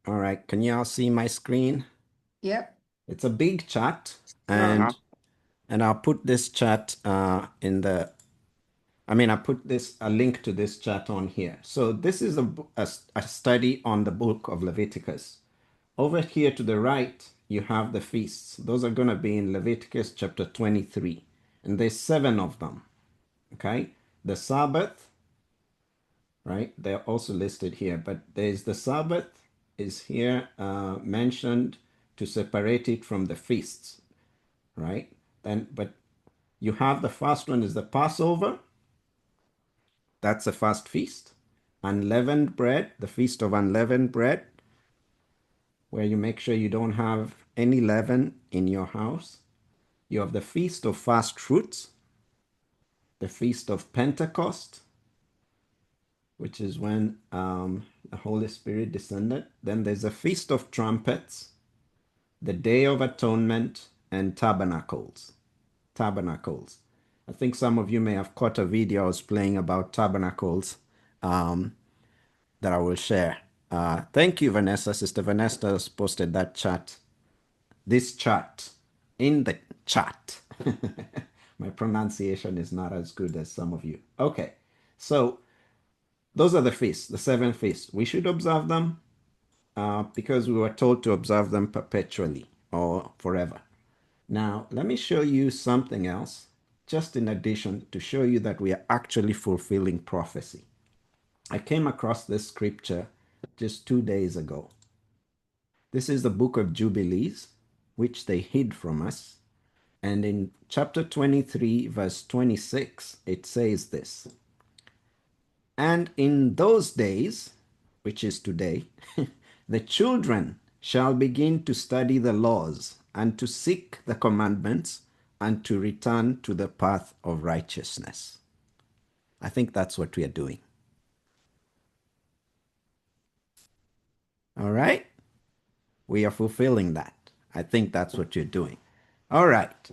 All right, can you all see my screen? Yep. It's a big chat, Uh-huh. and I'll put this chat I put this a link to this chat on here. So this is a study on the book of Leviticus. Over here to the right, you have the feasts. Those are going to be in Leviticus chapter 23, and there's seven of them. Okay, the Sabbath, right? They're also listed here, but there's the Sabbath is here mentioned to separate it from the feasts, right? But you have the first one is the Passover. That's a fast feast. Unleavened bread, the feast of unleavened bread, where you make sure you don't have any leaven in your house. You have the feast of first fruits, the feast of Pentecost, which is when the Holy Spirit descended. Then there's a feast of trumpets, the Day of Atonement, and tabernacles. Tabernacles. I think some of you may have caught a video I was playing about tabernacles um, that I will share. Thank you, Vanessa. Sister Vanessa has posted that chat, this chat, in the chat. My pronunciation is not as good as some of you. Okay, so those are the feasts, the seven feasts. We should observe them because we were told to observe them perpetually or forever. Now, let me show you something else, just in addition, to show you that we are actually fulfilling prophecy. I came across this scripture just 2 days ago. This is the book of Jubilees, which they hid from us. And in chapter 23, verse 26, it says this: And in those days, which is today, the children shall begin to study the laws and to seek the commandments and to return to the path of righteousness. I think that's what we are doing. All right? We are fulfilling that. I think that's what you're doing. All right.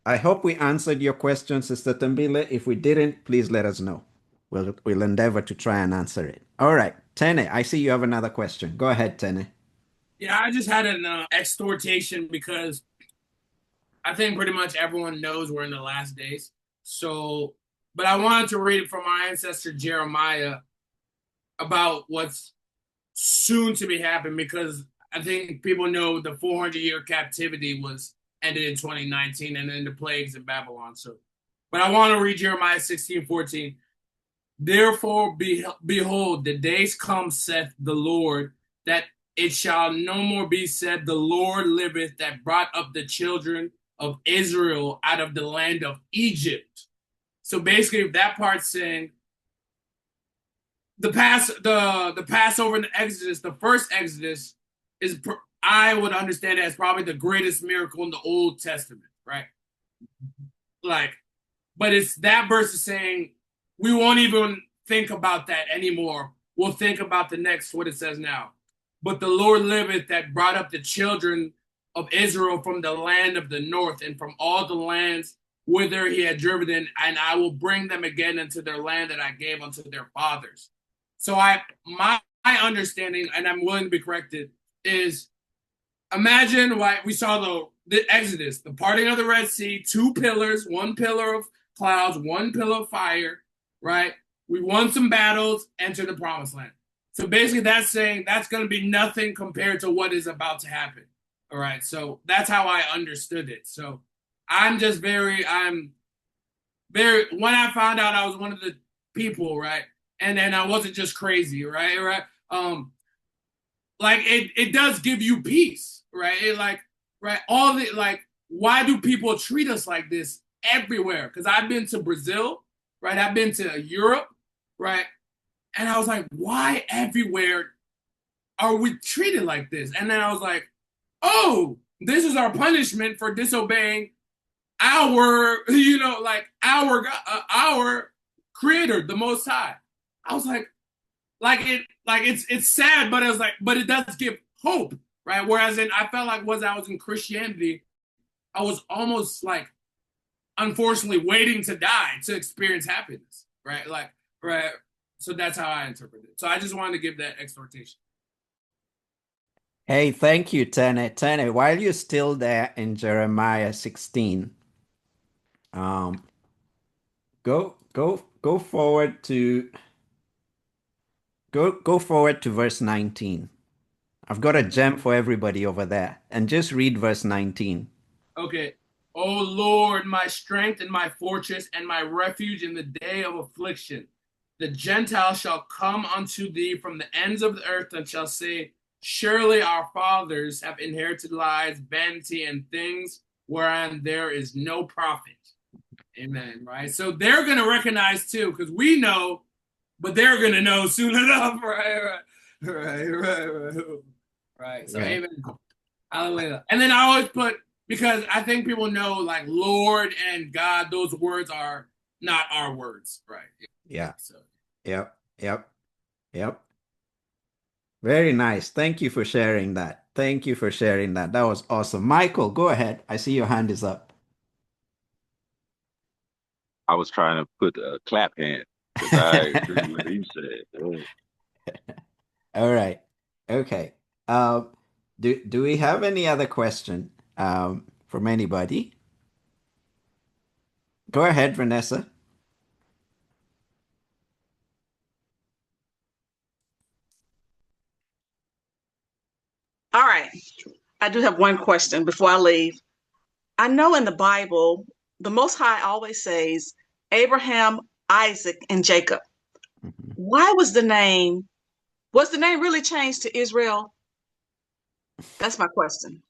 I hope we answered your question, Sister Tambile. If we didn't, please let us know. We'll endeavor to try and answer it. All right. Tene, I see you have another question. Go ahead, Tene. Yeah, I just had an exhortation because I think pretty much everyone knows we're in the last days. So, but I wanted to read it from our ancestor Jeremiah about what's soon to be happening because I think people know the 400-year captivity was ended in 2019 and then the plagues in Babylon. So, but I want to read Jeremiah 16:14. Therefore, behold, the days come, saith the Lord, that it shall no more be said, The Lord liveth, that brought up the children of Israel out of the land of Egypt. So basically, that part's saying the Passover and the Exodus, the first Exodus, is I would understand it as probably the greatest miracle in the Old Testament, right? Like, but it's that verse is saying we won't even think about that anymore. We'll think about the next, what it says now. But the Lord liveth that brought up the children of Israel from the land of the north and from all the lands whither he had driven them, and I will bring them again into their land that I gave unto their fathers. So my understanding, and I'm willing to be corrected, is imagine why we saw the Exodus, the parting of the Red Sea, two pillars, one pillar of clouds, one pillar of fire, right? We won some battles, entered the promised land. So basically, that's saying that's going to be nothing compared to what is about to happen. All right. So that's how I understood it. So I'm very, when I found out I was one of the people, right? And then I wasn't just crazy, right? Right. Like it does give you peace, right? It like, right. All the, like, why do people treat us like this everywhere? Because I've been to Brazil, right? I've been to Europe, right? And I was like, why everywhere are we treated like this? And then I was like, oh, this is our punishment for disobeying our, our creator, the Most High. I was like it's sad, but it was like, but it does give hope, right? Whereas I felt like was I was in Christianity, I was almost like, unfortunately, waiting to die to experience happiness, right? Like, right. So that's how I interpret it. So I just wanted to give that exhortation. Hey, thank you, Tene. Tene, while you're still there in Jeremiah 16, um, go forward to go forward to verse 19. I've got a gem for everybody over there. And just read verse 19. Okay. O Lord, my strength and my fortress and my refuge in the day of affliction. The Gentiles shall come unto thee from the ends of the earth and shall say, surely our fathers have inherited lies, vanity, and things wherein there is no profit. Amen. Right. So they're going to recognize too, because we know, but they're going to know soon enough. Right. Right. So, Yeah. amen. Hallelujah. And then I always put, because I think people know like Lord and God, those words are not our words. Right. Yeah. So, Yep. Yep. Yep. Very nice. Thank you for sharing that. Thank you for sharing that. That was awesome. Michael, go ahead. I see your hand is up. I was trying to put a clap hand because I agree with what he said. All right. Okay. Um, do we have any other question from anybody? Go ahead, Vanessa. All right. I do have one question before I leave. I know in the Bible, the Most High always says Abraham, Isaac, and Jacob. Mhm. Why was the name really changed to Israel? That's my question.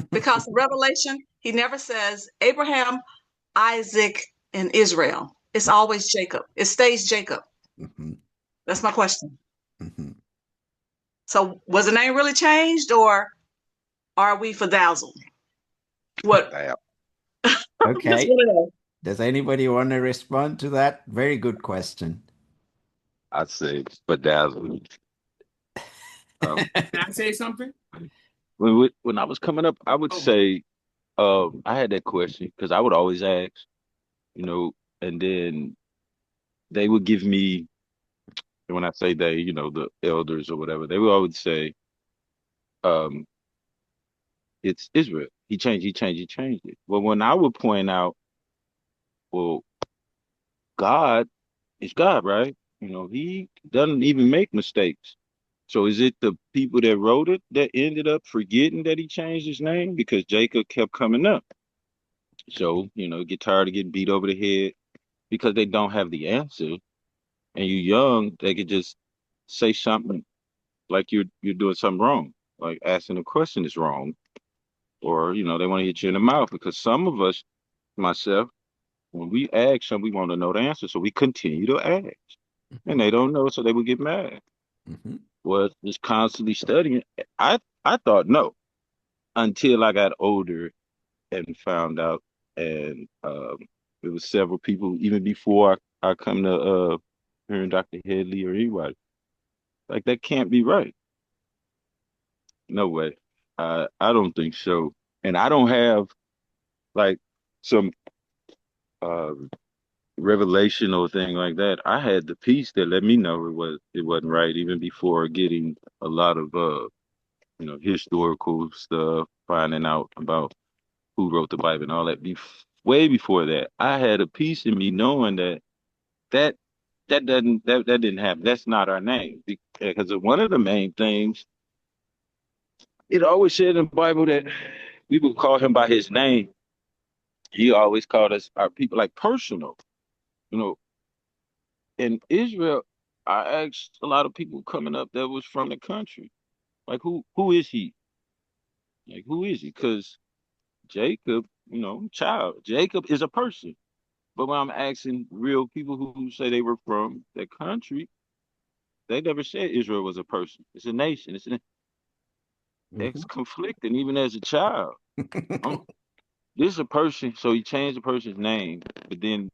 Because in Revelation, he never says Abraham, Isaac, and Israel. It's always Jacob. It stays Jacob. Mhm. That's my question. Mhm. So was the name really changed or are we dazzled? What? Damn. Just Okay. want to know. Does anybody want to respond to that? Very good question. I say bedazzled. Um, can I say something? when I was coming up, I would Oh, say I had that question because I would always ask, you know, and then they would give me, and when I say they, the elders or whatever, they would always say, um, it's Israel. He changed it. Well, when I would point out, well, God is God, right? He doesn't even make mistakes. So is it the people that wrote it that ended up forgetting that he changed his name because Jacob kept coming up? So, get tired of getting beat over the head because they don't have the answer. And you young, they could just say something like you're doing something wrong, like asking a question is wrong, or they want to hit you in the mouth because some of us, myself, when we ask something, we want to know the answer, so we continue to ask, and Mhm. they don't know, so they would get mad. Mhm. Was just constantly studying. I thought no until I got older and found out, and it was several people even before I come to hearing Dr. Headley or anybody like that can't be right. No way. I don't think so, and I don't have like some uh revelation or thing like that. I had the peace that let me know it wasn't right even before getting a lot of historical stuff, finding out about who wrote the Bible and all that. Way before that, I had a peace in me knowing that that didn't happen. That's not our name because one of the main things it always said in the Bible that we would call him by his name. He always called us our people like personal. You know, in Israel, I asked a lot of people coming up that was from the country, like who is he? Like who is he? Because Jacob, child. Jacob is a person. But when I'm asking real people who say they were from the country, they never said Israel was a person. It's a nation. It's Mhm. conflicting even as a child. Um, this is a person, so he changed the person's name, but then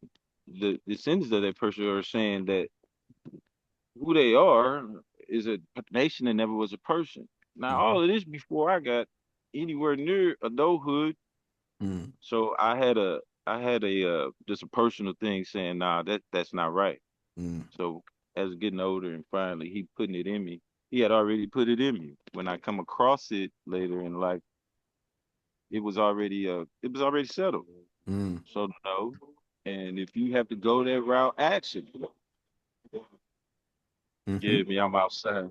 the descendants of that person are saying that who they are is a nation that never was a person. Now, Mhm. all of this before I got anywhere near adulthood. Mhm. So I had a just a personal thing saying, nah, that's not right. Mhm. So as getting older and finally he putting it in me. He had already put it in me. When I come across it later in life, it was already settled. Mm. So no. And if you have to go that route, action. Mm-hmm. Yeah, me, I'm outside.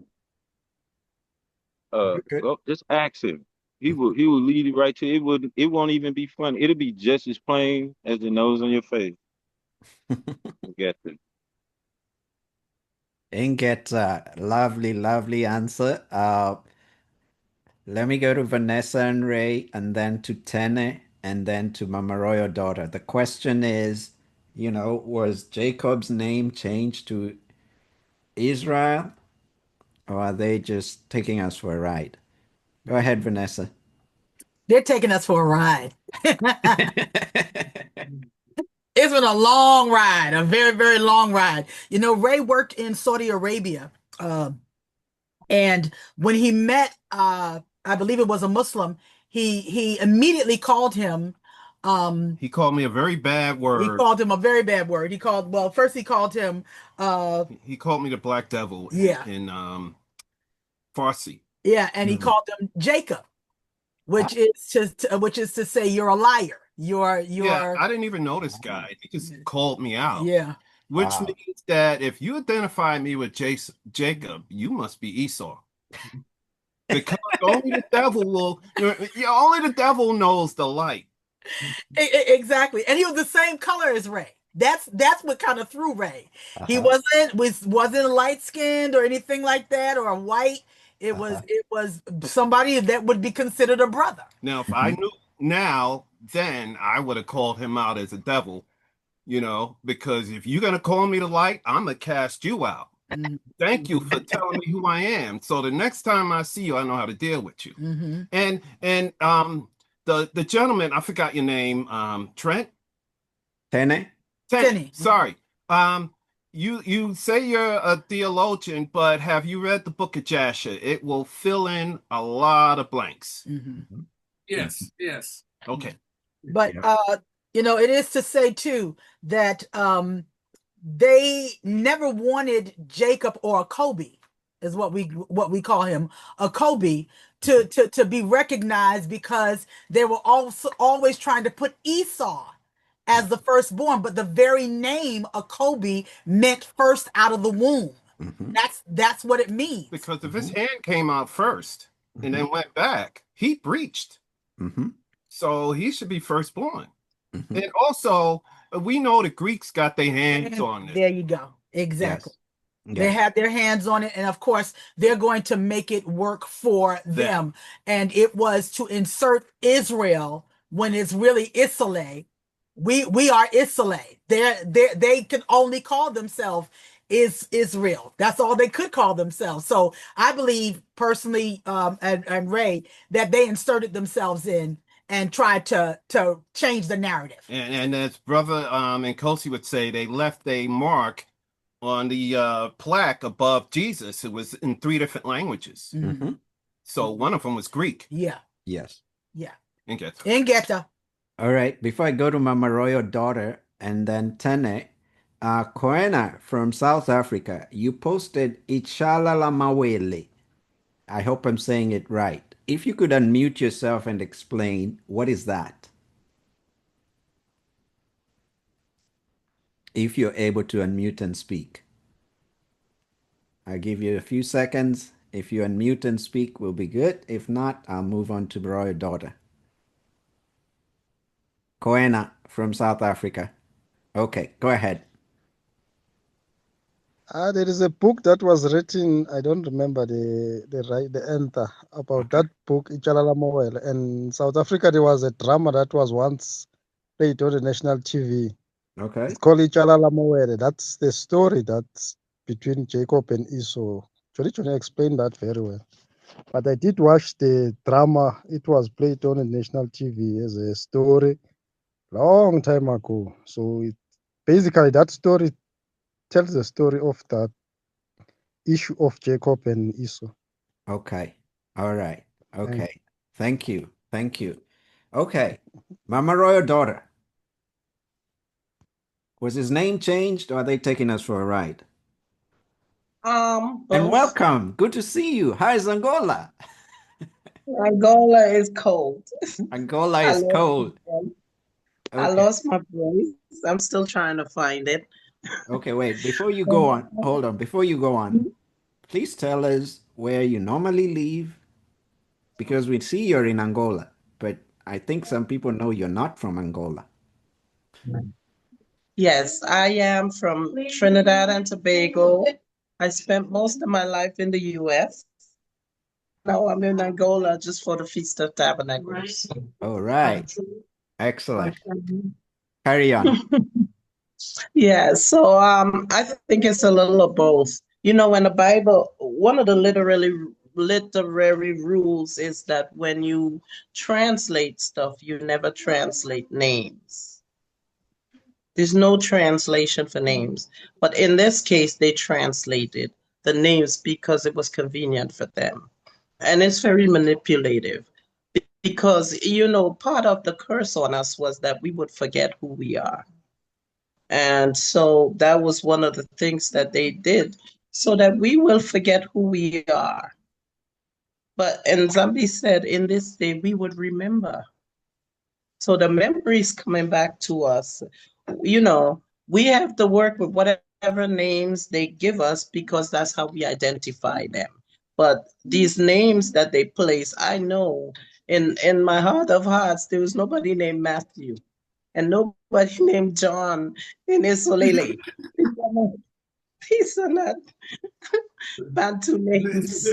Good. Well, just ask him. He will lead you right to it. It won't even be funny. It'll be just as plain as the nose on your face. Get it. And get a lovely, lovely answer. Let me go to Vanessa and Ray, and then to Tene, and then to Mama Royal daughter. The question is, was Jacob's name changed to Israel, or are they just taking us for a ride? Go ahead, Vanessa. They're taking us for a ride. It's been a long ride, a very, very long ride. Ray worked in Saudi Arabia. And when he met, I believe it was a Muslim, he immediately called him. He called me a very bad He word. called him a very bad word. First he called him, He called me the Black Devil yeah, in Farsi. yeah, and he Mm. called him Jacob, which is to say you're a liar. Yeah, You're I didn't even know this guy. He just called me out, yeah. which Wow. means that if you identify me with Jacob, you must be Esau. Because only the devil only the devil knows the light. Exactly. And he was the same color as Ray. That's what kind of threw Ray. He Uh-huh. wasn't light skinned or anything like that or white. Uh-huh. It was somebody that would be considered a brother. Now, if I Mhm. knew now, then I would have called him out as a devil, because if you're gonna call me the light, I'm gonna cast you out. Mhm. Thank you for telling me who I am. So the next time I see you, I know how to deal with you. Mhm. And the gentleman, I forgot your name, Trent? Tene? Tenny, Tenny. sorry. You say you're a theologian, but have you read the book of Jasher? It will fill in a lot of blanks. Mhm. Mhm. Yes, yes. Okay. But Yeah. it is to say too that they never wanted Jacob or a Kobe, is what we call him, a Kobe, to be recognized because they were also always trying to put Esau as the firstborn, but the very name a Kobe meant first out of the womb. Mhm. That's what it means. Because if his Mhm. hand came out first and Mhm. then went back, he breached. Mhm. So he should be firstborn. Mhm. And also, we know the Greeks got their hands And on this. there you go. Exactly. Yes. They Yes. had their hands on it, and of course, they're going to make it work for them. And it was to insert Israel when it's really Isale. We are Isale. They can only call themselves is Israel. That's all they could call themselves. So I believe personally, and Ray, that they inserted themselves in and tried to change the narrative. And as brother and Kosi would say, they left a mark on the plaque above Jesus. It was in three different languages. Mhm. Mhm. So one of them was Greek. Yeah, Yes. yeah. Okay. In Geta. All right. Before I go to Mama Royal daughter and then Tene, Koena from South Africa, you posted Ichala Mawele. I hope I'm saying it right. If you could unmute yourself and explain, what is that? If you're able to unmute and speak. I'll give you a few seconds. If you unmute and speak, we'll be good. If not, I'll move on to Royal daughter. Koena from South Africa. Okay, go ahead. There is a book that was written. I don't remember the enter about Okay. that book, Ichalala Mowel. And South Africa, there was a drama that was once played on the national TV. Okay. It's called Ichalala Mowel. That's the story that's between Jacob and Esau. Johnny explained that very well. But I did watch the drama. It was played on the national TV as a story long time ago. So basically that story tells the story of that issue of Jacob and Esau. Okay. All right. Thank Okay. Thank you. Thank you. Okay. Mama Royal daughter. Was his name changed or are they taking us for a ride? And Both. welcome. Good to see you. How is Angola? Angola is cold. Angola I is lost cold. I Okay. lost my voice. I'm still trying to find it. Okay, wait. Before you go on, hold on. Before you go on, please tell us where you normally live because we see you're in Angola, but I think some people know you're not from Angola. Yes, I am from Trinidad and Tobago. I spent most of my life in the US. Now I'm in Angola just for the Feast of Tabernacles. All right. Excellent. Carry on. Yeah, so I think it's a little of both. You know, in the Bible, one of the literary rules is that when you translate stuff, you never translate names. There's no translation for names. But in this case, they translated the names because it was convenient for them. And it's very manipulative because, you know, part of the curse on us was that we would forget who we are. And so that was one of the things that they did so that we will forget who we are. But, and Zambi said, in this day, we would remember. So the memories coming back to us, you know, we have to work with whatever names they give us because that's how we identify them. But these names that they place, I know in my heart of hearts, there was nobody named Matthew and nobody named John in Isolele. These are not Bantu names.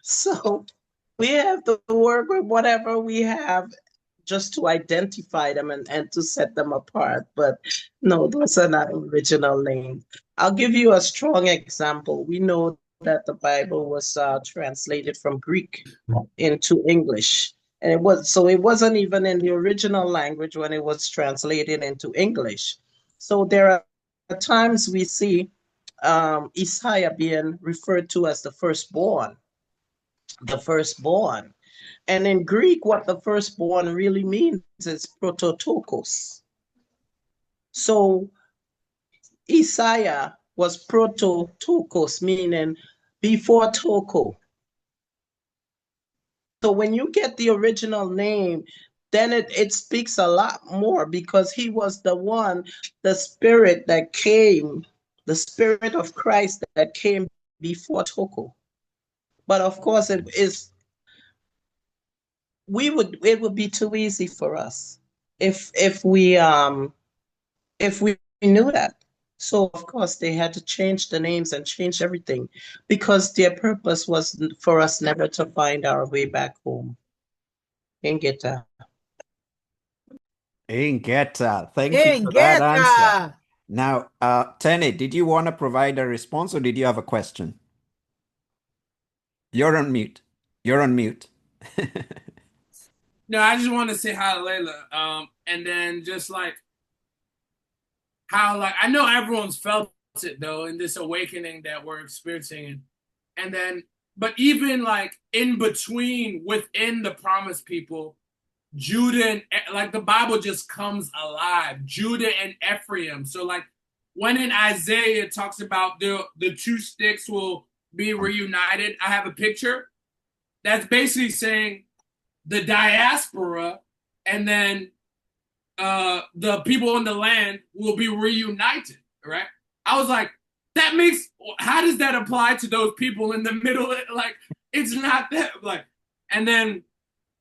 So we have to work with whatever we have just to identify them and to set them apart. But no, those are not original names. I'll give you a strong example. We know that the Bible was translated from Greek into English. And it wasn't even in the original language when it was translated into English. So there are times we see Isaiah being referred to as the firstborn, the firstborn. And in Greek, what the firstborn really means is prototokos. So Isaiah was prototokos, meaning before Toko. So when you get the original name, then it speaks a lot more because he was the one, the spirit that came, the spirit of Christ that came before Toko. But of course, it would be too easy for us if we knew that. So of course they had to change the names and change everything because their purpose was for us never to find our way back home. Ingeta. Ingeta. Thank you for that answer. Now, Tene, did you want to provide a response or did you have a question? You're on mute. You're on mute. No, I just want to say hi to Layla. And then just like how like I know everyone's felt it though in this awakening that we're experiencing. And then but even like in between within the promised people, Judah and like the Bible just comes alive. Judah and Ephraim. So like when in Isaiah it talks about the two sticks will be reunited, I have a picture that's basically saying the diaspora and then the people in the land will be reunited, right? I was like, that makes, how does that apply to those people in the middle? Like, it's not that, like, and then,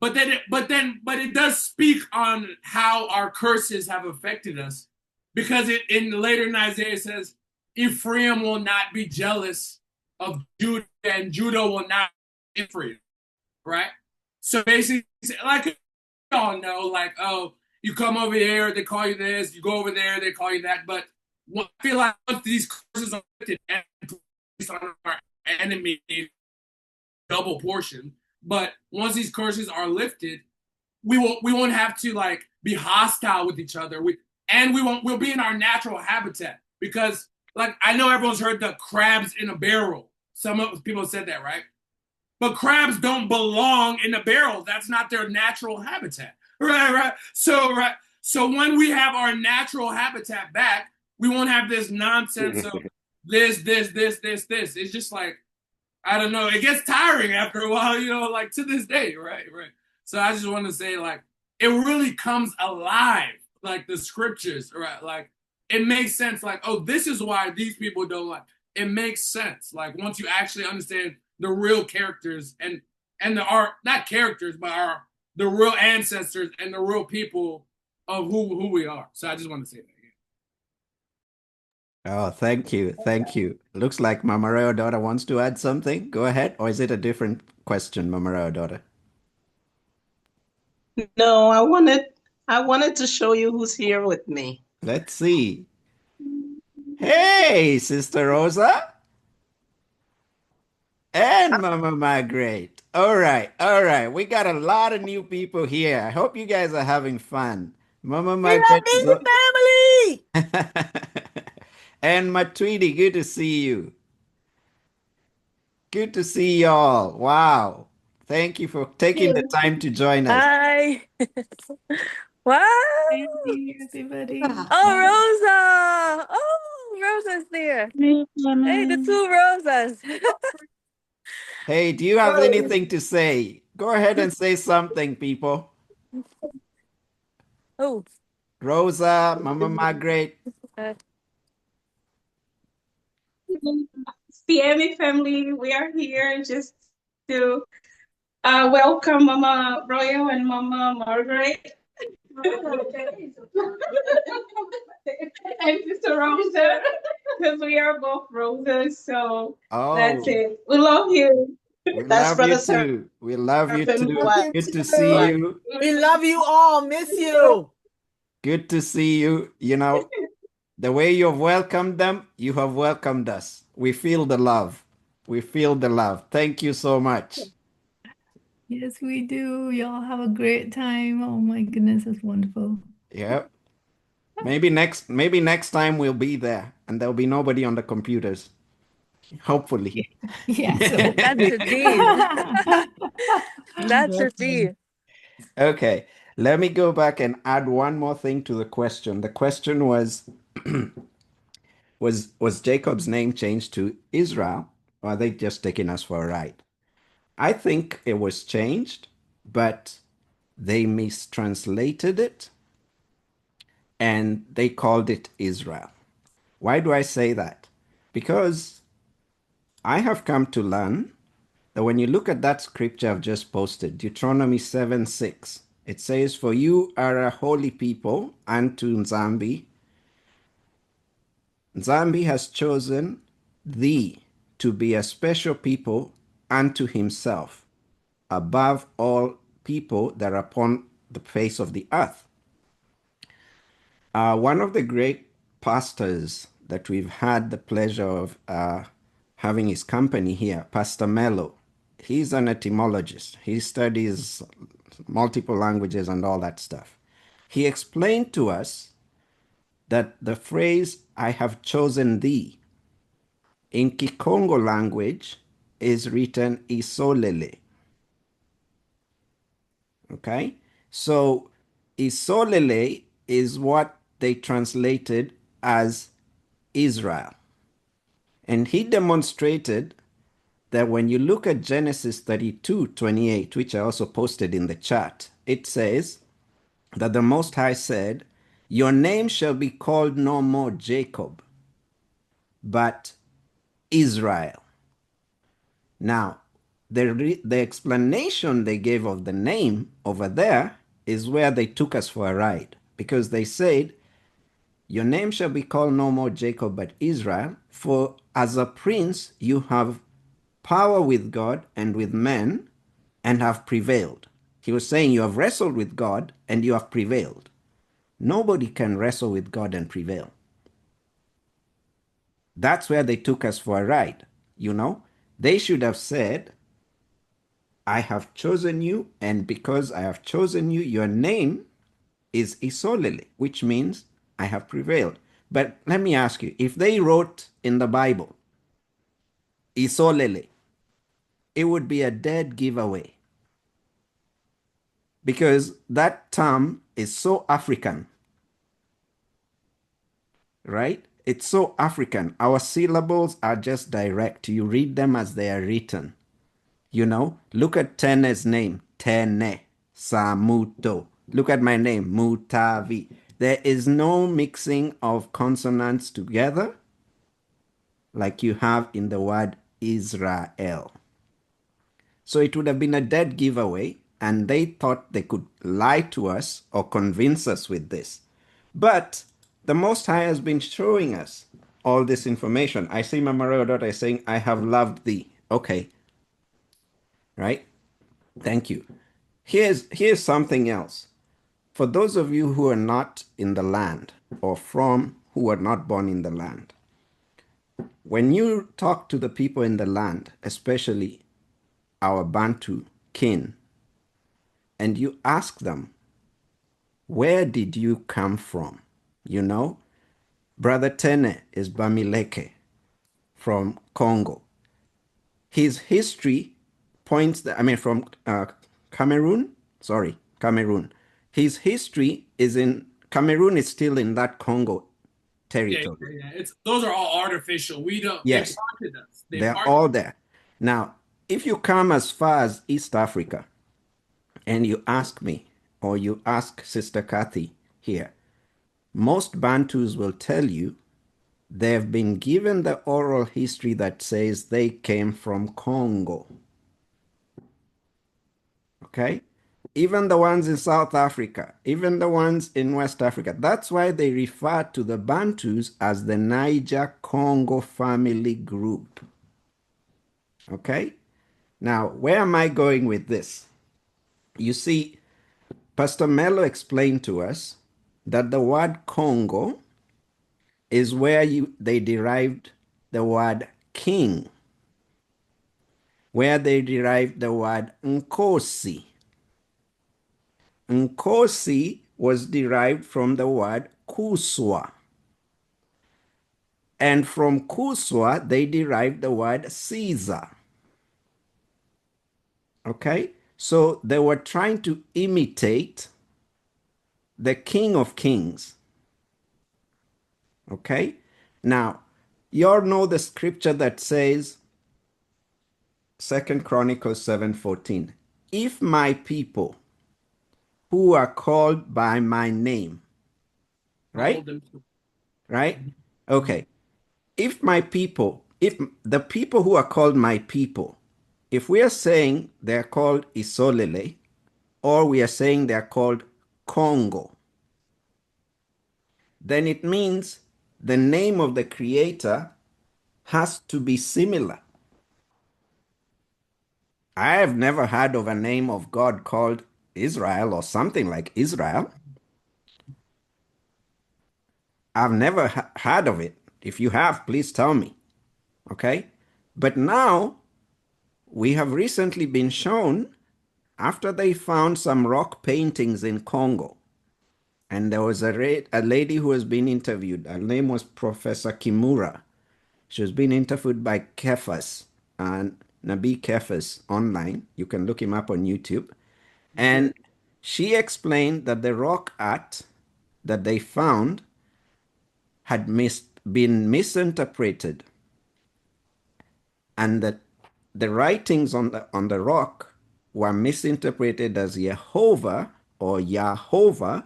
but it does speak on how our curses have affected us because in later in Isaiah it says, Ephraim will not be jealous of Judah and Judah will not be Ephraim, right? So basically, like we all know, like, oh, you come over here, they call you this. You go over there, they call you that. But I feel like once these curses are lifted and placed on our enemy, double portion. But once these curses are lifted, we won't have to like be hostile with each other. We'll be in our natural habitat because like I know everyone's heard the crabs in a barrel. Some people said that, right? But crabs don't belong in a barrel. That's not their natural habitat. Right. So when we have our natural habitat back, we won't have this nonsense of this. It's just like, I don't know. It gets tiring after a while, like to this day, right? So I just want to say, like, it really comes alive, like the scriptures, right? Like, it makes sense. Like, oh, this is why these people don't like. It makes sense. Like, once you actually understand the real characters and the art, not characters, but the real ancestors and the real people of who we are. So I just want to say that. Oh, thank you. Thank you. Looks like Mama Ray daughter wants to add something. Go ahead. Or is it a different question, Mama Ray daughter? No, I wanted to show you who's here with me. Let's see. Hey, Sister Rosa and Mama Margaret. All right. All right. We got a lot of new people here. I hope you guys are having fun. Mama We love Margaret is Easy Family. and Matweedy, good to see you. Good to see y'all. Wow. Thank you for taking the time to join us. Hi. Wow. Hey, everybody. Oh, Rosa. Oh, Rosa's there. Hey, the two Rosas. Hey, do you have anything to say? Go ahead and say something, people. Oh. Rosa, Mama Margaret. CMA family, we are here just to welcome Mama Royal and Mama Margaret. And Sister Rosa, because we are both Rosas, so that's it. We love you. We That's love you Brother too. We love you Seraphin too. White. Good to see you. We love you all. Miss you. Good to see you. You know, the way you've welcomed them, you have welcomed us. We feel the love. We feel the love. Thank you so much. Yes, we do. Y'all have a great time. Oh my goodness, it's wonderful. Yeah. Maybe next time we'll be there and there'll be nobody on the computers. Hopefully. Yeah, so That should be. That should be. Okay. Let me go back and add one more thing to the question. The question was was Jacob's name changed to Israel, or are they just taking us for a ride? I think it was changed, but they mistranslated it and they called it Israel. Why do I say that? Because I have come to learn that when you look at that scripture I've just posted, Deuteronomy 7:6, it says, "For you are a holy people unto Nzambi. Nzambi has chosen thee to be a special people unto himself, above all people that are upon the face of the earth." One of the great pastors that we've had the pleasure of having his company here, Pastor Mello, he's an etymologist. He studies multiple languages and all that stuff. He explained to us that the phrase, "I have chosen thee," in Kikongo language is written Isolele. Okay? So Isolele is what they translated as Israel. And he demonstrated that when you look at Genesis 32:28, which I also posted in the chat, it says that the Most High said, "Your name shall be called no more Jacob, but Israel." Now, the explanation they gave of the name over there is where they took us for a ride, because they said, "Your name shall be called no more Jacob but Israel, for as a prince you have power with God and with men and have prevailed." He was saying, you have wrestled with God and you have prevailed. Nobody can wrestle with God and prevail. That's where they took us for a ride. You know, they should have said, "I have chosen you, and because I have chosen you, your name is Isolele," which means I have prevailed. But let me ask you, if they wrote in the Bible, Isolele, it would be a dead giveaway because that term is so African, right? It's so African. Our syllables are just direct. You read them as they are written. You know, look at Tene's name, Tene, Samuto. Look at my name, Mutavi. There is no mixing of consonants together like you have in the word Israel. So it would have been a dead giveaway, and they thought they could lie to us or convince us with this. But the Most High has been showing us all this information. I see Mama Rodot is saying, I have loved thee. Okay, right? Thank you. Here's something else. For those of you who are not in the land or who are not born in the land, when you talk to the people in the land, especially our Bantu kin, and you ask them, where did you come from? You know, Brother Tene is Bamileke from Congo. His history points that, I mean, from Cameroon, sorry, Cameroon. His history is in, Cameroon is still in that Congo territory. Yeah. Those are all artificial. We don't. Yes, they parted us. they're all there. Now, if you come as far as East Africa and you ask me, or you ask Sister Kathy here, most Bantus will tell you they've been given the oral history that says they came from Congo. Okay? Even the ones in South Africa, even the ones in West Africa. That's why they refer to the Bantus as the Niger Congo family group. Okay? Now, where am I going with this? You see, Pastor Mello explained to us that the word Congo is where they derived the word king, where they derived the word Nkosi. Nkosi was derived from the word Kuswa. And from Kuswa, they derived the word Caesar. Okay? So they were trying to imitate the King of Kings. Okay? Now, you all know the scripture that says, 2 Chronicles 7:14, if my people who are called by my name, right? Right? Okay. If the people who are called my people, if we are saying they're called Isolele, or we are saying they're called Congo, then it means the name of the creator has to be similar. I have never heard of a name of God called Israel or something like Israel. I've never heard of it. If you have, please tell me. Okay? But now we have recently been shown, after they found some rock paintings in Congo, and there was a lady who was being interviewed. Her name was Professor Kimura. She was being interviewed by Kefas, and Nabi Kefas online. You can look him up on YouTube. And she explained that the rock art that they found had been misinterpreted, and that the writings on the rock were misinterpreted as Yehovah or Yahovah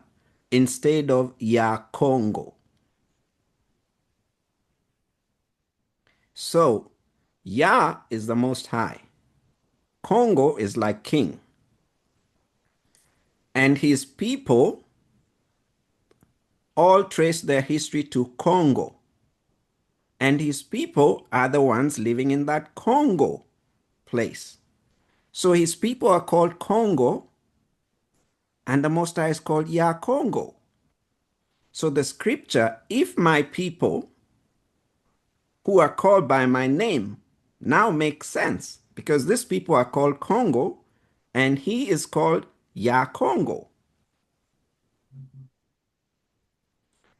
instead of Yakongo. So Yah is the Most High. Congo is like king. And his people all trace their history to Congo. And his people are the ones living in that Congo place. So his people are called Congo, and the Most High is called Yah Congo. So the scripture, if my people who are called by my name, now makes sense, because these people are called Congo, and he is called Yah Congo.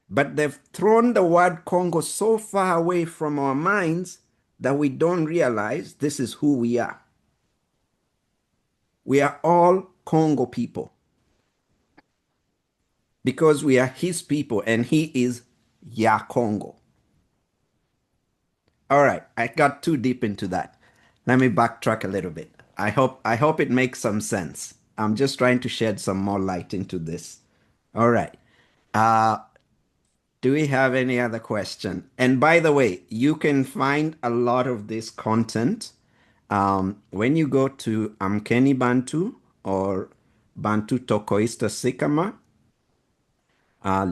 But they've thrown the word Congo so far away from our minds that we don't realize this is who we are. We are all Congo people because we are his people and he is Yah Congo. All right, I got too deep into that. Let me backtrack a little bit. I hope it makes some sense. I'm just trying to shed some more light into this. All right. Uh, do we have any other question? And by the way, you can find a lot of this content when you go to Amkeni-Bantu or Bantu Tokoista Sikama.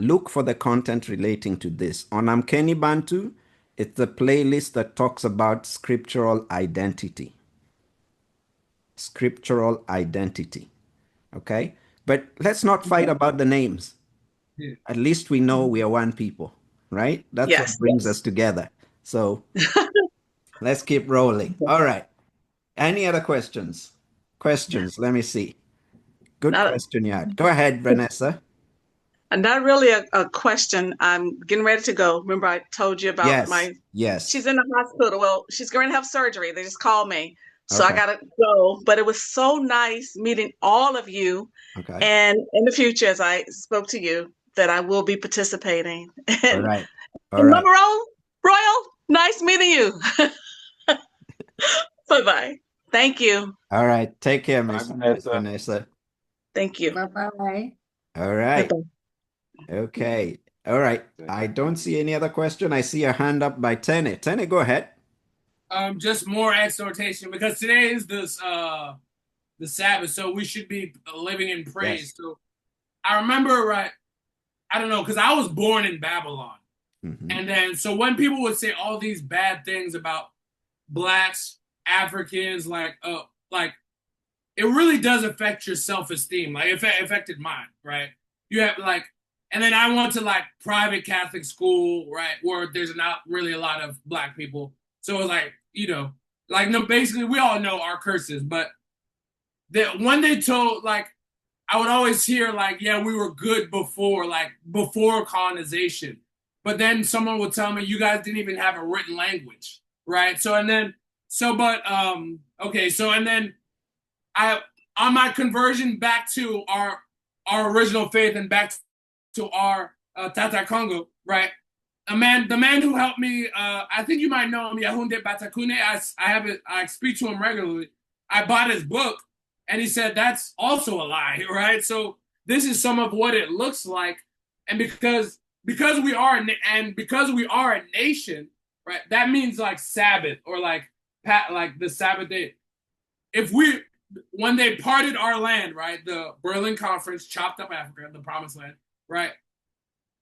Look for the content relating to this. On Amkeni-Bantu, it's the playlist that talks about scriptural identity. Scriptural identity. Okay? But let's not fight about the names. Yeah. At least we know we are one people, right? That's what Yes, brings us yes. together. So let's keep rolling. All right. Any other questions? Questions. Let me see. Good Not, question you had. Go ahead, Vanessa. not really a question. I'm getting ready to go. Remember, I told you about Yes. Yes. she's in the hospital. Well, she's going to have surgery. They just called me. So I Okay. got to go. But it was so nice meeting all of you. Okay. And in the future, as I spoke to you, that I will be participating. All And, right. All and right. Mama Royal, nice meeting you. Bye-bye. Thank you. All right. Take care, Bye, Miss Vanessa. Vanessa. Thank you. Bye-bye. All right. Bye-bye. Okay. All right. I don't see any other question. I see a hand up by Tene. Tene, go ahead. Just more exhortation because today is this the Sabbath, so we should be living in praise. Yes. So I remember, right? I don't know, because I was born in Babylon, and then so when people would say all these bad things about blacks, Africans, like it really does affect your self-esteem. Like it affected mine, right? You have like, and then I went to like private Catholic school, right, where there's not really a lot of black people. So it was like, like no, basically we all know our curses, but when they told like I would always hear like, yeah, we were good before, like before colonization. But then someone would tell me you guys didn't even have a written language, right? So and then so but okay, so and then I on my conversion back to our original faith and back to our Tata Congo, right? The man who helped me, I think you might know him, Yahunde Batakune. I speak to him regularly. I bought his book, and he said that's also a lie, right? So this is some of what it looks like, and because we are a nation, right? That means like Sabbath or like the Sabbath day. When they parted our land, right? The Berlin Conference chopped up Africa, the Promised Land, right?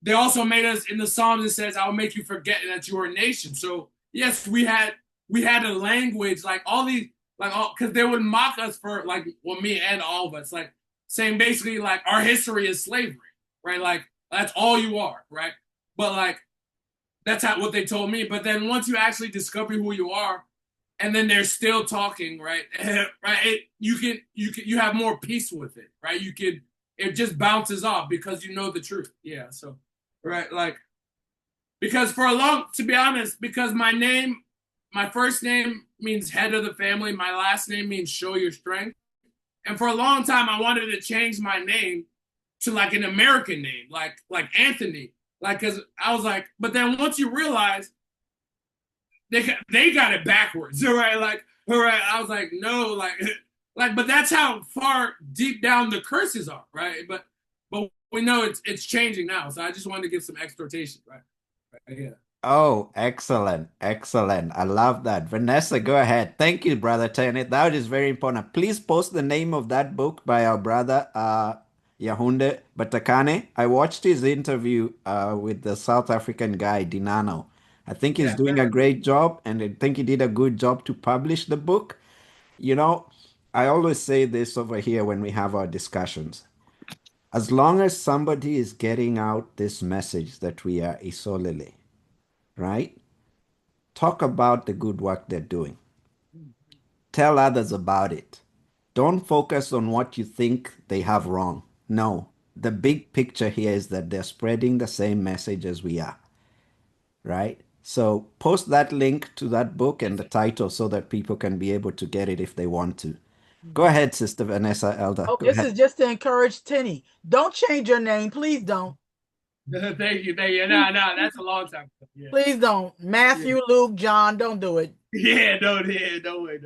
They also made us in the Psalms. It says, "I will make you forget that you are a nation." So yes, we had a language like all these because they would mock us for like me and all of us like saying basically like our history is slavery, right? Like that's all you are, right? But like that's what they told me. But then once you actually discover who you are, and then they're still talking, right? Right? You have more peace with it, right? It just bounces off because you know the truth. Yeah. So right, like because to be honest, because my first name means head of the family, my last name means show your strength, and for a long time I wanted to change my name to like an American name, like Anthony, like because I was like, but then once you realize they got it backwards, right? Like, all right, I was like, no, like, but that's how far deep down the curses are, right? But we know it's changing now, so I just wanted to give some exhortation, right? Yeah. Oh, excellent. Excellent. I love that. Vanessa, go ahead. Thank you, Brother Tenet. That is very important. Please post the name of that book by our brother Yahunde Batakane. I watched his interview with the South African guy, Dinano. I think he's Yeah. doing a great job, and I think he did a good job to publish the book. You know, I always say this over here when we have our discussions. As long as somebody is getting out this message that we are Isolele, right? Talk about the good work they're doing. Tell others about it. Don't focus on what you think they have wrong. No, the big picture here is that they're spreading the same message as we are, right? So post that link to that book and the title so that people can be able to get it if they want to. Go ahead, Sister Vanessa Elder. Oh, Go this is ahead. just to encourage Tenny. Don't change your name, please don't. Thank you, thank you. No, that's a long time ago. Yeah, Please don't. Matthew, Luke, John, don't do it. yeah, don't wait, don't wait.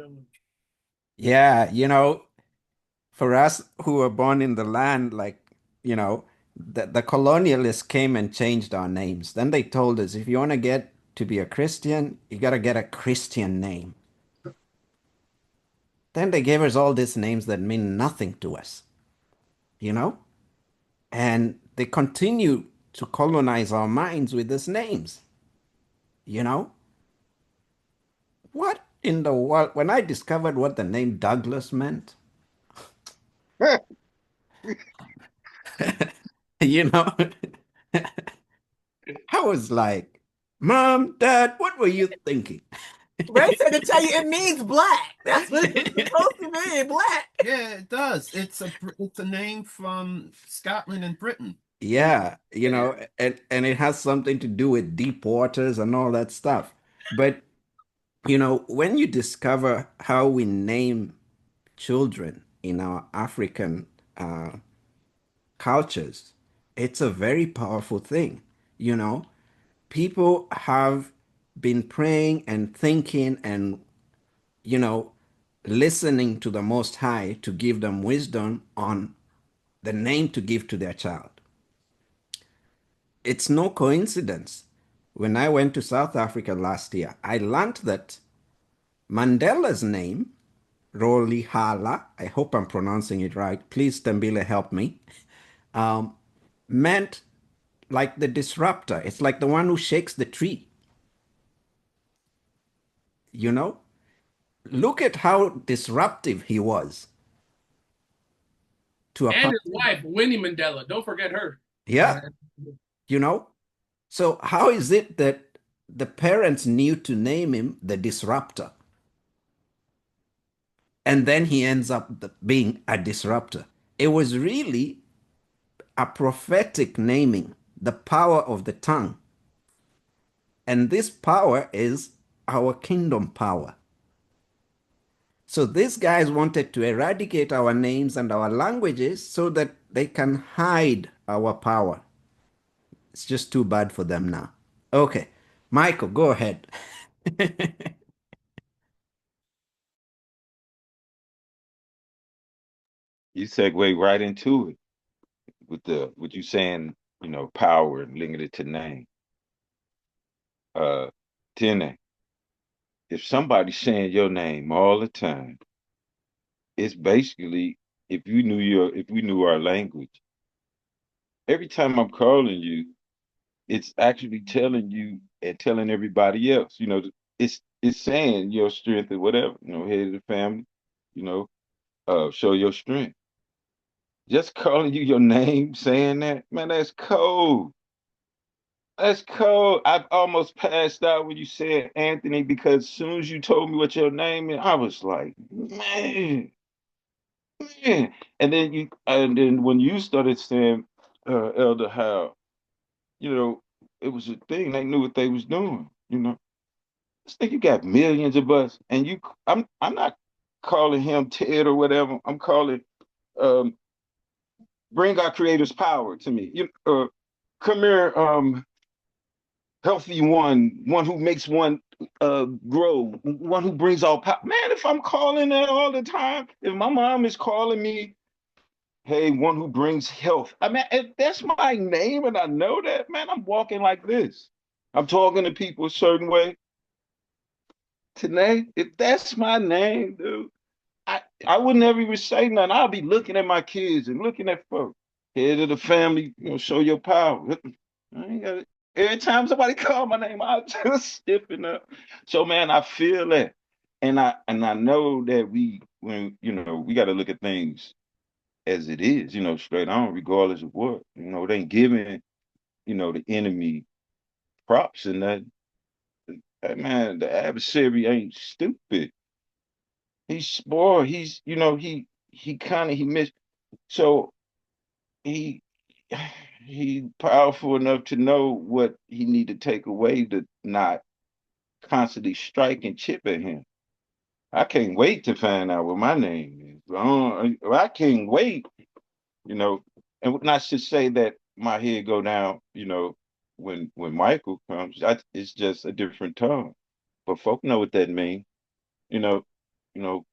Yeah, for us who were born in the land, like, the colonialists came and changed our names. Then they told us if you want to get to be a Christian, you got to get a Christian name. Then they gave us all these names that mean nothing to us, you know? And they continue to colonize our minds with these names, you know? What in the world? When I discovered what the name Douglas meant, you know, I was like, Mom, Dad, what were you thinking? Ray said to tell you it means black. That's what it's supposed to mean, black. Yeah, it does. It's a name from Scotland and Britain. Yeah, and it has something to do with deep waters and all that stuff. But, when you discover how we name children in our African cultures, it's a very powerful thing. You know, people have been praying and thinking and, you know, listening to the Most High to give them wisdom on the name to give to their child. It's no coincidence. When I went to South Africa last year, I learned that Mandela's name, Rolihlahla, I hope I'm pronouncing it right. Please, Tembile, help me. Meant like the disruptor. It's like the one who shakes the tree. You know? Look at how disruptive he was to a And his person. wife, Winnie Mandela. Don't forget her. Yeah, you know? So how is it that the parents knew to name him the disruptor? And then he ends up being a disruptor. It was really a prophetic naming, the power of the tongue. And this power is our kingdom power. So these guys wanted to eradicate our names and our languages so that they can hide our power. It's just too bad for them now. Okay, Michael, go ahead. You segue right into it with you saying, power and linking it to name. Tene, if somebody's saying your name all the time, it's basically if we knew our language, every time I'm calling you, it's actually telling you and telling everybody else, it's saying your strength or whatever, head of the family, you know, show your strength. Just calling you your name, saying that, man, that's cold. That's cold. I've almost passed out when you said Anthony because as soon as you told me what your name is, I was like, man. And then when you started saying, Elder Hal, it was a thing. They knew what they was doing. This thing you got millions of us, and I'm not calling him Ted or whatever. I'm calling um bring our creator's power to me. Come here, healthy one who makes one grow, one who brings all power. Man, if I'm calling that all the time, if my mom is calling me, hey, one who brings health. I mean, if that's my name and I know that, man, I'm walking like this. I'm talking to people a certain way. Today, if that's my name, dude, I would never even say nothing. I'll be looking at my kids and looking at folks. Head of the family, show your power. I ain't got it. Every time somebody call my name, I just stiffen up. So man, I feel that. And I know that we got to look at things as it is, straight on, regardless of what. It ain't giving, the enemy props and that. Man, the adversary ain't stupid. He's spoiled. He missed. So he he powerful enough to know what he need to take away to not constantly strike and chip at him. I can't wait to find out what my name is. I can't wait, and not to say that my head go down, when Michael comes. It's just a different tone. But folk know what that means. You know,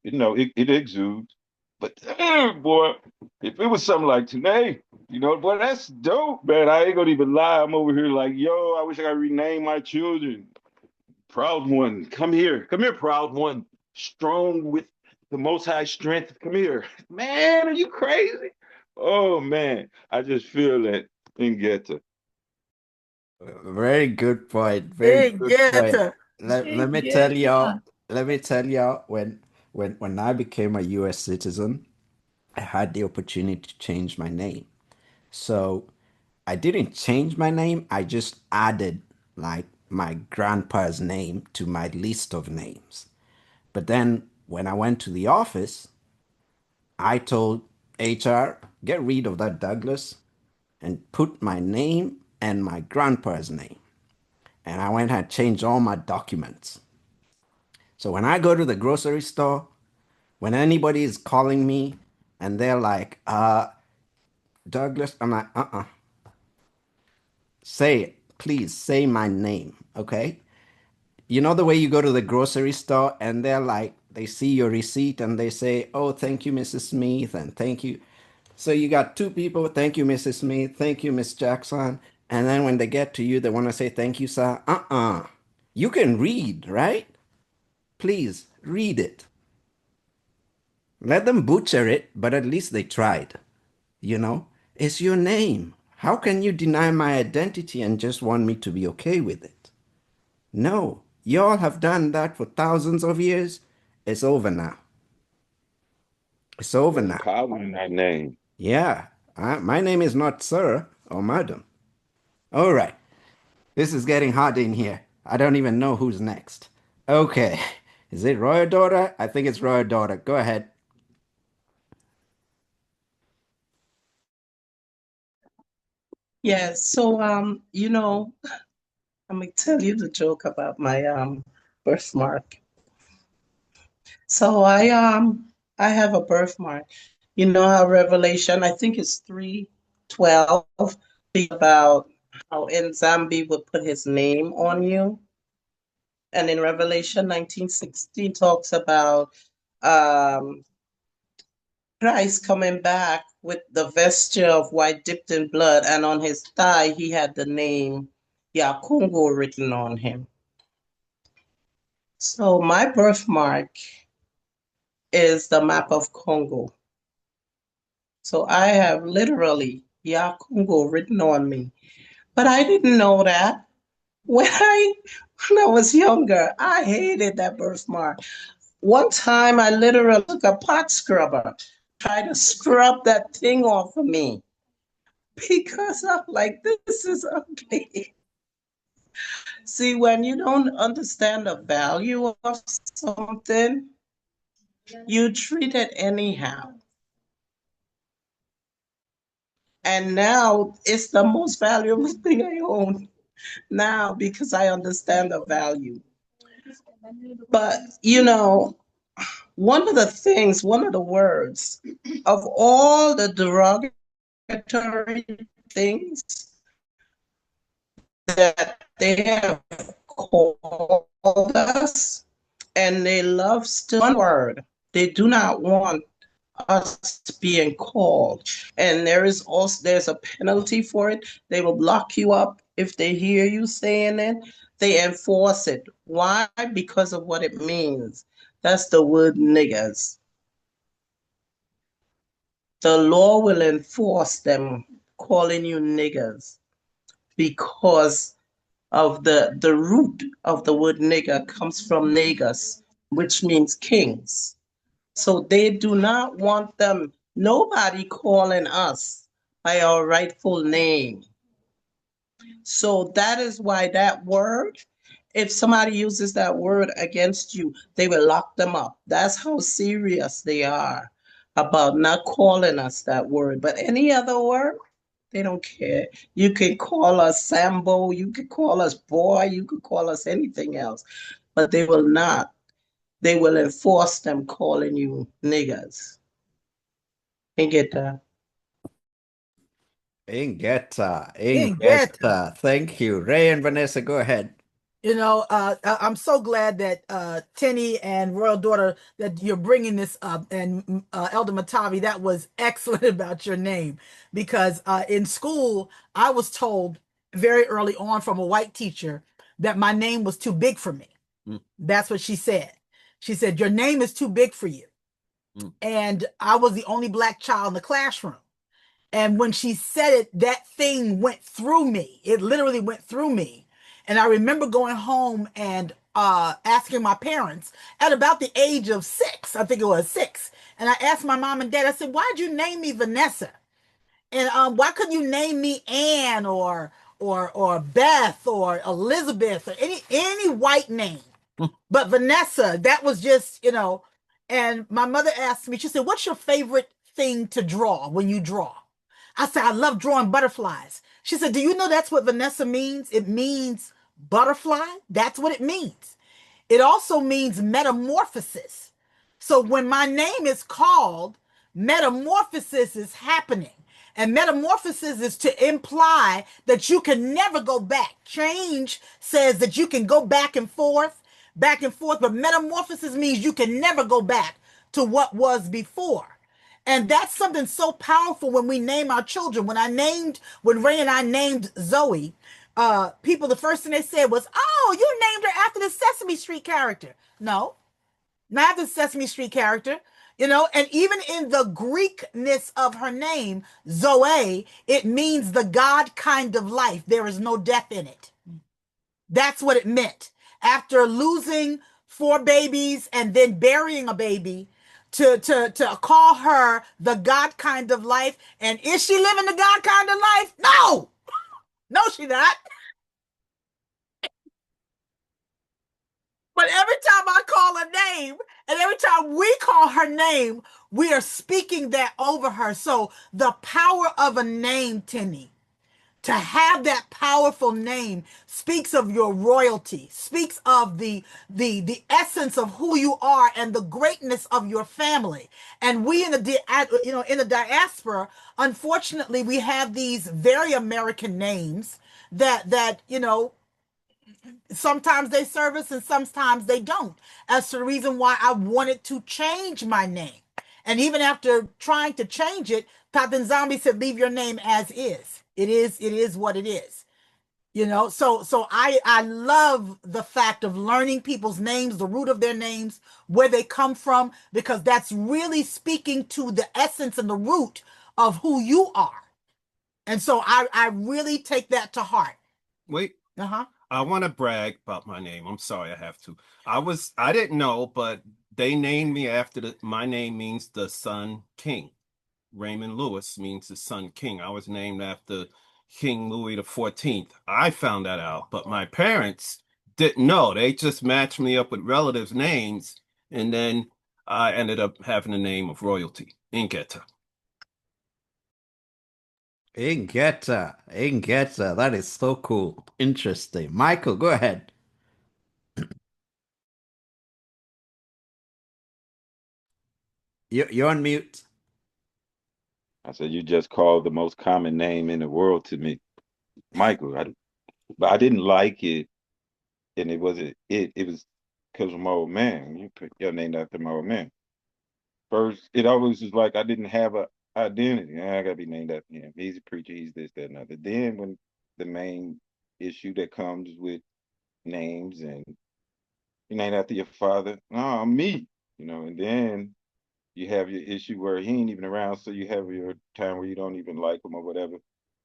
it exudes. But boy, if it was something like today, boy, that's dope, man. I ain't gonna even lie. I'm over here like, yo, I wish I could rename my children. Proud one, come here, proud one, strong with the most high strength. Come here, man. Are you crazy? Oh man, I just feel that in Ghetto. Very good point. Very Big good point. getter. Let me tell y'all. Let me tell y'all when I became a U.S. citizen, I had the opportunity to change my name. So I didn't change my name. I just added like my grandpa's name to my list of names. But then when I went to the office, I told HR, get rid of that Douglas and put my name and my grandpa's name. And I went and changed all my documents. So when I go to the grocery store, when anybody is calling me and they're like, Douglas, I'm like, say it. Please say my name, okay? You know the way you go to the grocery store and they're like, they see your receipt and they say, oh, thank you, Mrs. Smith, and thank you. So you got two people, thank you, Mrs. Smith, thank you, Miss Jackson. And then when they get to you, they want to say, thank you, sir. You can read, right? Please read it. Let them butcher it, but at least they tried. You know, it's your name. How can you deny my identity and just want me to be okay with it? No, y'all have done that for thousands of years. It's over now. It's over There's now. power in that name. Yeah, my name is not sir or madam. All right, this is getting hot in here. I don't even know who's next. Okay, is it Royal Daughter? I think it's Royal Daughter. Go ahead. Yes. So, let me tell you the joke about my birthmark. So I have a birthmark. You know how Revelation, I think it's 3:12, about how Nzambi would put his name on you. And in Revelation 19:16 talks about um Christ coming back with the vesture of white dipped in blood, and on his thigh he had the name Yakungo written on him. So my birthmark is the map of Congo. So I have literally Yakungo written on me. But I didn't know that. When I was younger, I hated that birthmark. One time I literally took a pot scrubber, tried to scrub that thing off of me because I'm like, this is ugly. See, when you don't understand the value of something, you treat it anyhow. And now it's the most valuable thing I own now because I understand the value. But, one of the words of all the derogatory things that they have called us, and they love still one word. They do not want us being called. And there's a penalty for it. They will lock you up if they hear you saying it. They enforce it. Why? Because of what it means. That's the word niggers. The law will enforce them calling you niggers because of the root of the word nigger comes from negus, which means kings. So they do not want nobody calling us by our rightful name. So that is why that word, if somebody uses that word against you, they will lock them up. That's how serious they are about not calling us that word. But any other word, they don't care. You can call us Sambo, you can call us boy, you can call us anything else, but they will not. They will enforce them calling you niggers. You get that? Ingeta, Ingeta. Ingeta. Thank you. Ray and Vanessa, go ahead. I'm so glad that Tenny and Royal Daughter that you're bringing this up, and Elder Matavi, that was excellent about your name because in school I was told very early on from a white teacher that my name was too big for me. That's what she said. She said your name is too big for you, and I was the only black child in the classroom. And when she said it, that thing went through me. It literally went through me. And I remember going home and asking my parents at about the age of 6, I think it was 6. And I asked my mom and dad, I said, why'd you name me Vanessa? And why couldn't you name me Anne or Beth or Elizabeth or any white name? But Vanessa, that was just, and my mother asked me, she said, what's your favorite thing to draw when you draw? I said, I love drawing butterflies. She said, do you know that's what Vanessa means? It means butterfly. That's what it means. It also means metamorphosis. So when my name is called, metamorphosis is happening. And metamorphosis is to imply that you can never go back. Change says that you can go back and forth, but metamorphosis means you can never go back to what was before. And that's something so powerful when we name our children. When Ray and I named Zoe, people, the first thing they said was, oh, you named her after the Sesame Street character. No, not the Sesame Street character. And even in the Greekness of her name, Zoe, it means the God kind of life. There is no death in it. That's what it meant. After losing 4 babies and then burying a baby, to call her the God kind of life. And is she living the God kind of life? No, no, she not. But every time I call her name, and every time we call her name, we are speaking that over her. So the power of a name, Tenny, to have that powerful name speaks of your royalty, speaks of the essence of who you are and the greatness of your family. And we in the diaspora, unfortunately, we have these very American names that sometimes they serve us and sometimes they don't. That's the reason why I wanted to change my name. And even after trying to change it, Captain Zombie said, leave your name as is. It is what it is. So I love the fact of learning people's names, the root of their names, where they come from, because that's really speaking to the essence and the root of who you are. And so I really take that to heart. Wait. Uh-huh. I want to brag about my name. I'm sorry, I have to. I didn't know, but they named me after my name means the Sun King. Raymond Lewis means the Sun King. I was named after King Louis the 14th. I found that out, but my parents didn't know. They just matched me up with relatives' names, and then I ended up having the name of royalty, Ingeta. Ingeta, Ingeta. That is so cool. Interesting. Michael, go ahead. You're on mute. I said, you just called the most common name in the world to me, Michael. But I didn't like it, and it wasn't it. It was because of my old man. You put your name after my old man. First, it always was like I didn't have a identity. I gotta be named after him. He's a preacher. He's this, that, and other. Then when the main issue that comes with names and you named after your father, no, I'm me. And then you have your issue where he ain't even around, so you have your time where you don't even like him or whatever.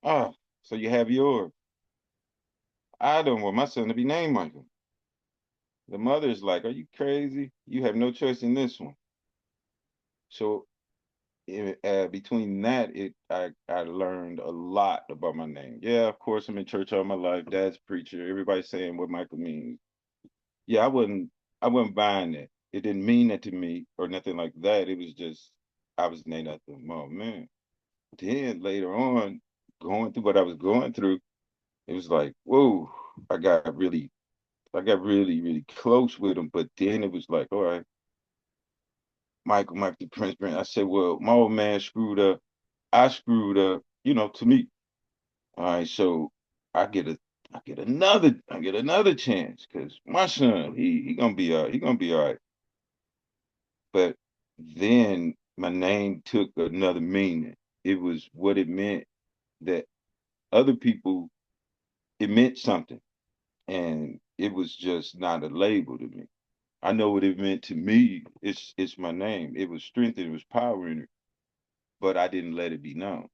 Ah, so you have yours. I don't want my son to be named Michael. The mother is like, "Are you crazy? You have no choice in this one." So between that, I learned a lot about my name. Yeah, of course, I'm in church all my life. Dad's a preacher. Everybody's saying what Michael means. Yeah, I wasn't buying it. It didn't mean that to me or nothing like that. It was just I was named after him. Oh man. Then later on, going through what I was going through, it was like, whoa, I got really, really close with him. But then it was like, all right, Michael the Prince. I said, well, my old man screwed up. I screwed up, to me. All right, so I get a I get another chance because my son, he gonna be he gonna be all right. But then my name took another meaning. It was what it meant that other people, it meant something. And it was just not a label to me. I know what it meant to me. It's my name. It was strength and it was power in it, but I didn't let it be known.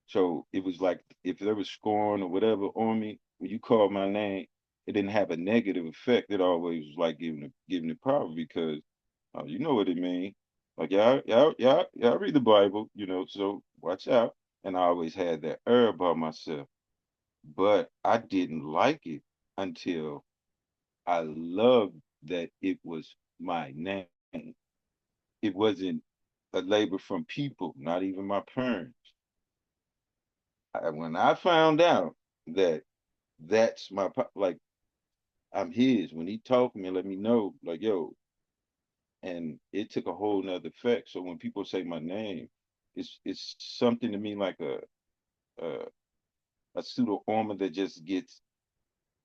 So it was like if there was scorn or whatever on me, when you called my name, it didn't have a negative effect. It always was like giving it power because you know what it means. Like y'all read the Bible, you know, so watch out. And I always had that air about myself. But I didn't like it until I loved that it was my name. It wasn't a labor from people, not even my parents. When I found out that that's like I'm his, when he told me, let me know, like yo, and it took a whole nother effect. So when people say my name, it's something to me like a, a pseudo armor that just gets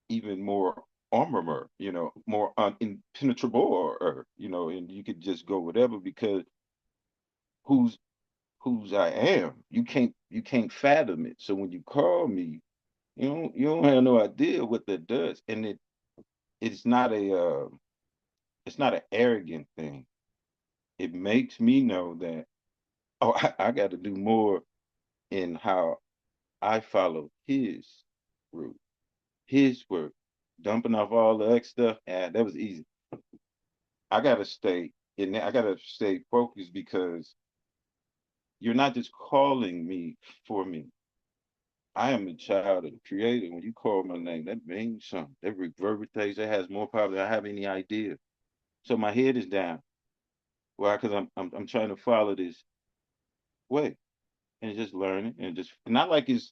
even more armor, you know, more impenetrable, or you know, and you could just go whatever because who's who's I am. You can't fathom it. So when you call me, you don't have no idea what that does, and it's not a it's not an arrogant thing. It makes me know that oh, I got to do more in how I follow his route, his work, dumping off all the X stuff. And that was easy. I gotta stay in there. I gotta stay focused because you're not just calling me for me. I am a child of the creator. When you call my name, that means something. That reverberates, that has more power than I have any idea. So my head is down. Why? Because I'm trying to follow this way and just learning and just not like it's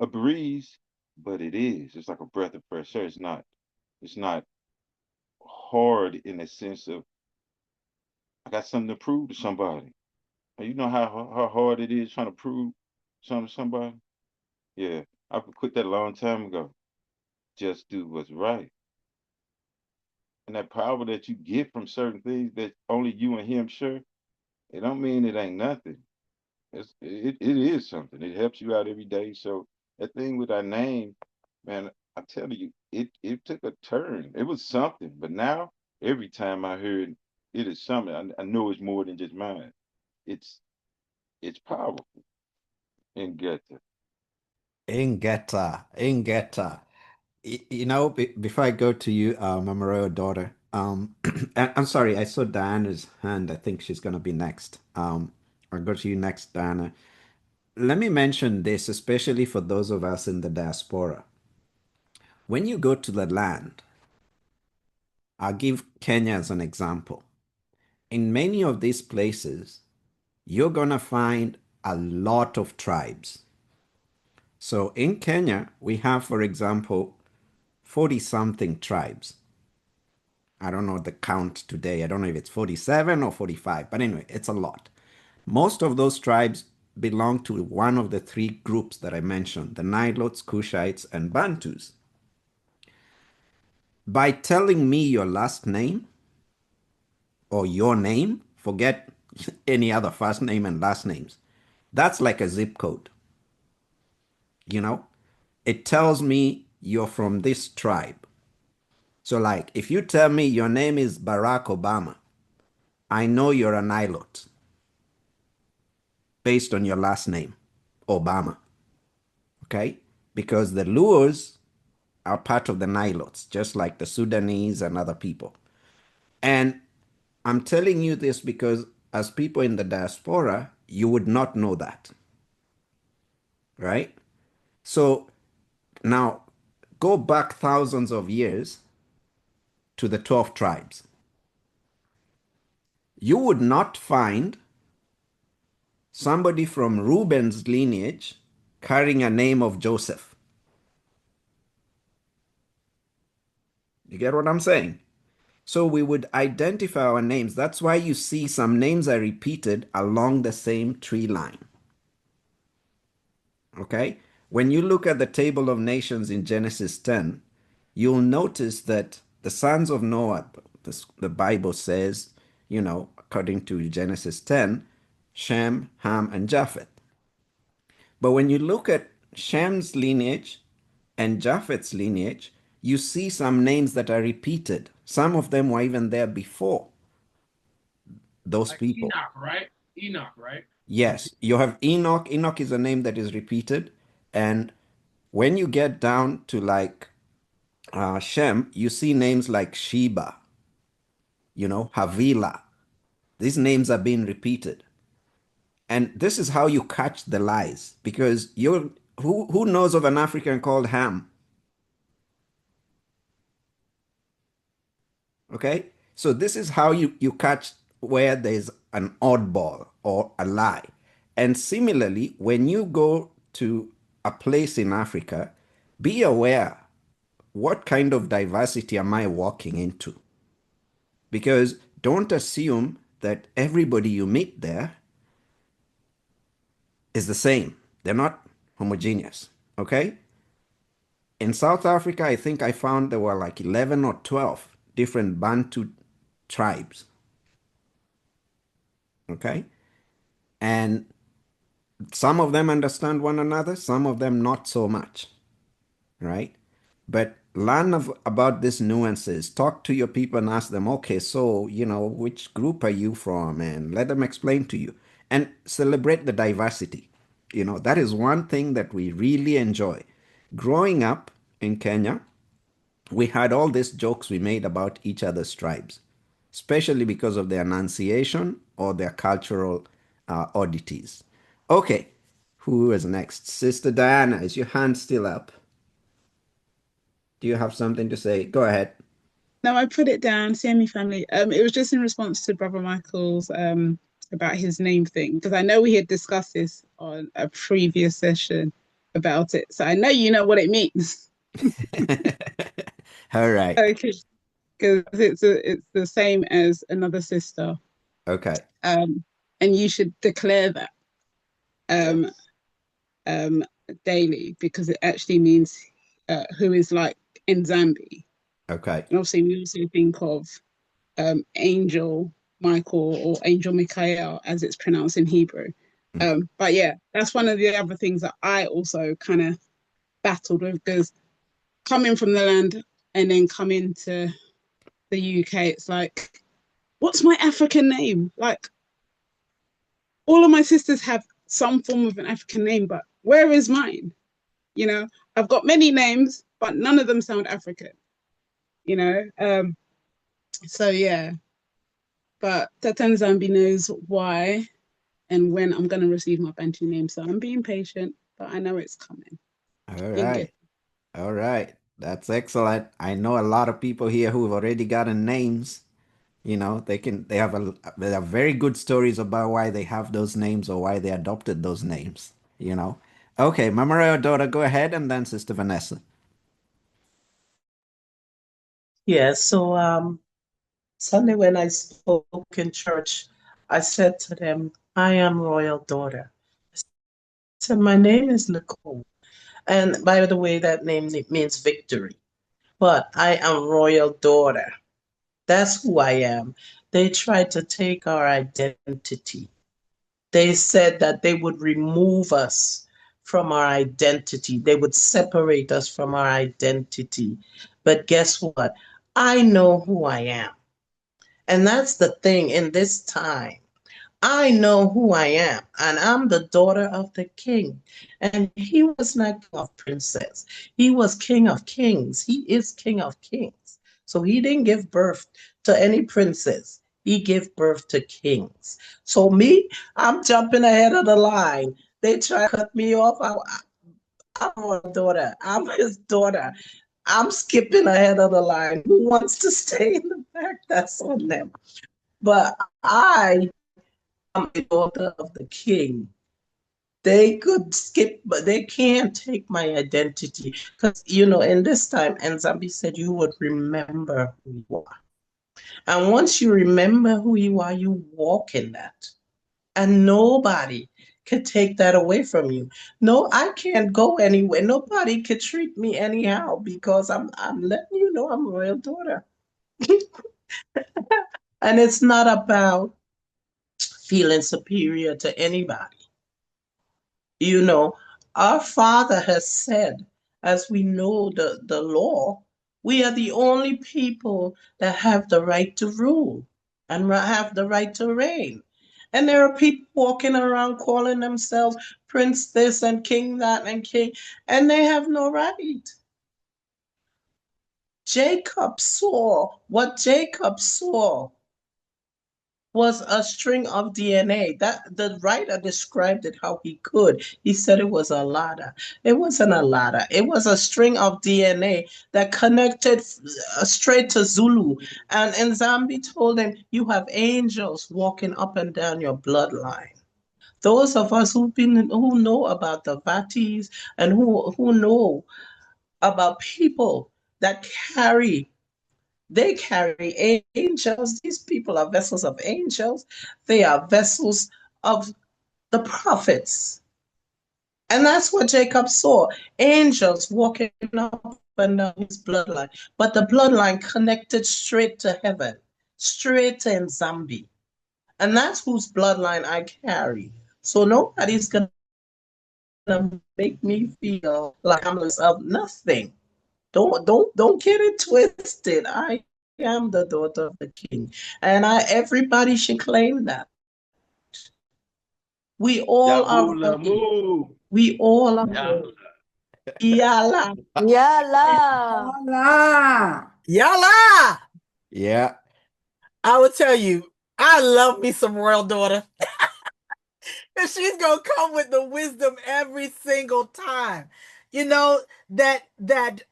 a breeze, but it is. It's like a breath of fresh air. It's not hard in the sense of I got something to prove to somebody. And you know how hard it is trying to prove something to somebody? Yeah. I quit that a long time ago. Just do what's right. And that power that you get from certain things that only you and him share, it don't mean it ain't nothing. It is something. It helps you out every day. So that thing with our name, man, I tell you, it took a turn. It was something, but now every time I hear it, it is something. I know it's more than just mine. It's it's powerful and get it. Ingeta, Ingeta. You know, before I go to you, Mama daughter, I'm sorry, I saw Diana's hand. I think she's gonna be next. I'll go to you next, Diana. Let me mention this, especially for those of us in the diaspora. When you go to the land, I'll give Kenya as an example. In many of these places, you're gonna find a lot of tribes. So in Kenya, we have, for example, 40 something tribes. I don't know the count today. I don't know if it's 47 or 45, but anyway, it's a lot. Most of those tribes belong to one of the three groups that I mentioned, the Nilotes, Cushites, and Bantus. By telling me your last name or your name, forget any other first name and last names, that's like a zip code, you know? It tells me you're from this tribe. So, like, if you tell me your name is Barack Obama, I know you're a Nilote based on your last name, Obama. Okay? Because the Luos are part of the Nilotes, just like the Sudanese and other people. And I'm telling you this because as people in the diaspora, you would not know that. Right? So now go back thousands of years to the 12 tribes. You would not find somebody from Reuben's lineage carrying a name of Joseph. You get what I'm saying? So we would identify our names. That's why you see some names are repeated along the same tree line. Okay? When you look at the table of nations in Genesis 10, you'll notice that the sons of Noah, the Bible says, according to Genesis 10, Shem, Ham, and Japheth. But when you look at Shem's lineage and Japheth's lineage, you see some names that are repeated. Some of them were even there before those Like people. Enoch, right? Enoch, right? Yes, you have Enoch. Enoch is a name that is repeated. And when you get down to like Shem, you see names like Sheba, Havilah. These names are being repeated. And this is how you catch the lies because who knows of an African called Ham? Okay? So this is how you catch where there's an oddball or a lie. And similarly, when you go to a place in Africa, be aware what kind of diversity am I walking into? Because don't assume that everybody you meet there is the same. They're not homogeneous. Okay? In South Africa, I think I found there were like 11 or 12 different Bantu tribes. Okay? And some of them understand one another, some of them not so much. Right? But learn about these nuances. Talk to your people and ask them, okay, so, which group are you from? And let them explain to you. And celebrate the diversity. That is one thing that we really enjoy. Growing up in Kenya, we had all these jokes we made about each other's tribes, especially because of their enunciation or their cultural oddities. Okay, who is next? Sister Diana, is your hand still up? Do you have something to say? Go ahead. No, I put it down, Sammy family. It was just in response to Brother Michael's about his name thing, because I know we had discussed this on a previous session about it. So I know you know what it means. All right. Okay. Because it's the same as another sister. Okay. And you should declare that daily, because it actually means who is like in Zambi. Okay. And obviously we also think of Angel Michael or Angel Michael as it's pronounced in Hebrew. But yeah, that's one of the other things that I also kind of battled with, because coming from the land and then coming to the UK, it's like, what's my African name? Like, all of my sisters have some form of an African name, but where is mine? I've got many names, but none of them sound African. So yeah, but Tatan Zambi knows why and when I'm going to receive my Bantu name. So I'm being patient, but I know it's coming. All right. All right. That's excellent. I know a lot of people here who've already gotten names. They have very good stories about why they have those names or why they adopted those names. Okay, Mama Ray, daughter, go ahead, and then Sister Vanessa. Yeah, so Sunday when I spoke in church, I said to them, I am royal daughter. I said, my name is Nicole. And by the way, that name means victory. But I am royal daughter. That's who I am. They tried to take our identity. They said that they would remove us from our identity. They would separate us from our identity. But guess what? I know who I am. And that's the thing in this time. I know who I am, and I'm the daughter of the king. And he was not king of princess. He was king of kings. He is king of kings. So he didn't give birth to any princess. He gave birth to kings. So me, I'm jumping ahead of the line. They try to cut me off. I'm a daughter. I'm his daughter. I'm skipping ahead of the line. Who wants to stay in the back? That's on them. But I am a daughter of the king. They could skip, but they can't take my identity. Because, in this time, and Zambi said you would remember who you are. And once you remember who you are, you walk in that. And nobody could take that away from you. No, I can't go anywhere. Nobody could treat me anyhow because I'm letting you know I'm a royal daughter. And it's not about feeling superior to anybody. You know, our Father has said, as we know the law, we are the only people that have the right to rule and have the right to reign. And there are people walking around calling themselves Prince this and King that and King, and they have no right. Jacob saw was a string of DNA. That the writer described it how he could. He said it was a ladder. It wasn't a ladder. It was a string of DNA that connected straight to Zulu. And Nzambi told him, "You have angels walking up and down your bloodline." Those of us who know about the Vatis and who know about people that they carry angels. These people are vessels of angels. They are vessels of the prophets. And that's what Jacob saw, angels walking up and down his bloodline. But the bloodline connected straight to heaven, straight to Nzambi. And that's whose bloodline I carry. So nobody's going to make me feel like I'm less of nothing. Don't get it twisted. I am the daughter of the king, and everybody should claim that. We all are royal. We all are royal. Yalla. Yalla. Yalla. Yeah. I will tell you, I love me some royal daughter. And she's gonna come with the wisdom every single time. You know that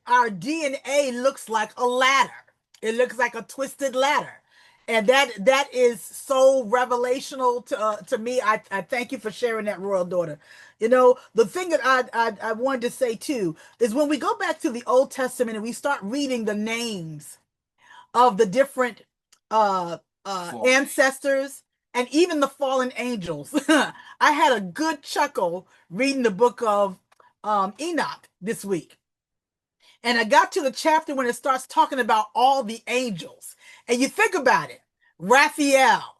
our DNA looks like a ladder. It looks like a twisted ladder, and that is so revelational to me. I thank you for sharing that, royal daughter. You know, the thing that I wanted to say too is when we go back to the Old Testament and we start reading the names of the different ancestors and even the fallen angels. I had a good chuckle reading the book of Enoch this week. And I got to the chapter when it starts talking about all the angels. And you think about it, Raphael,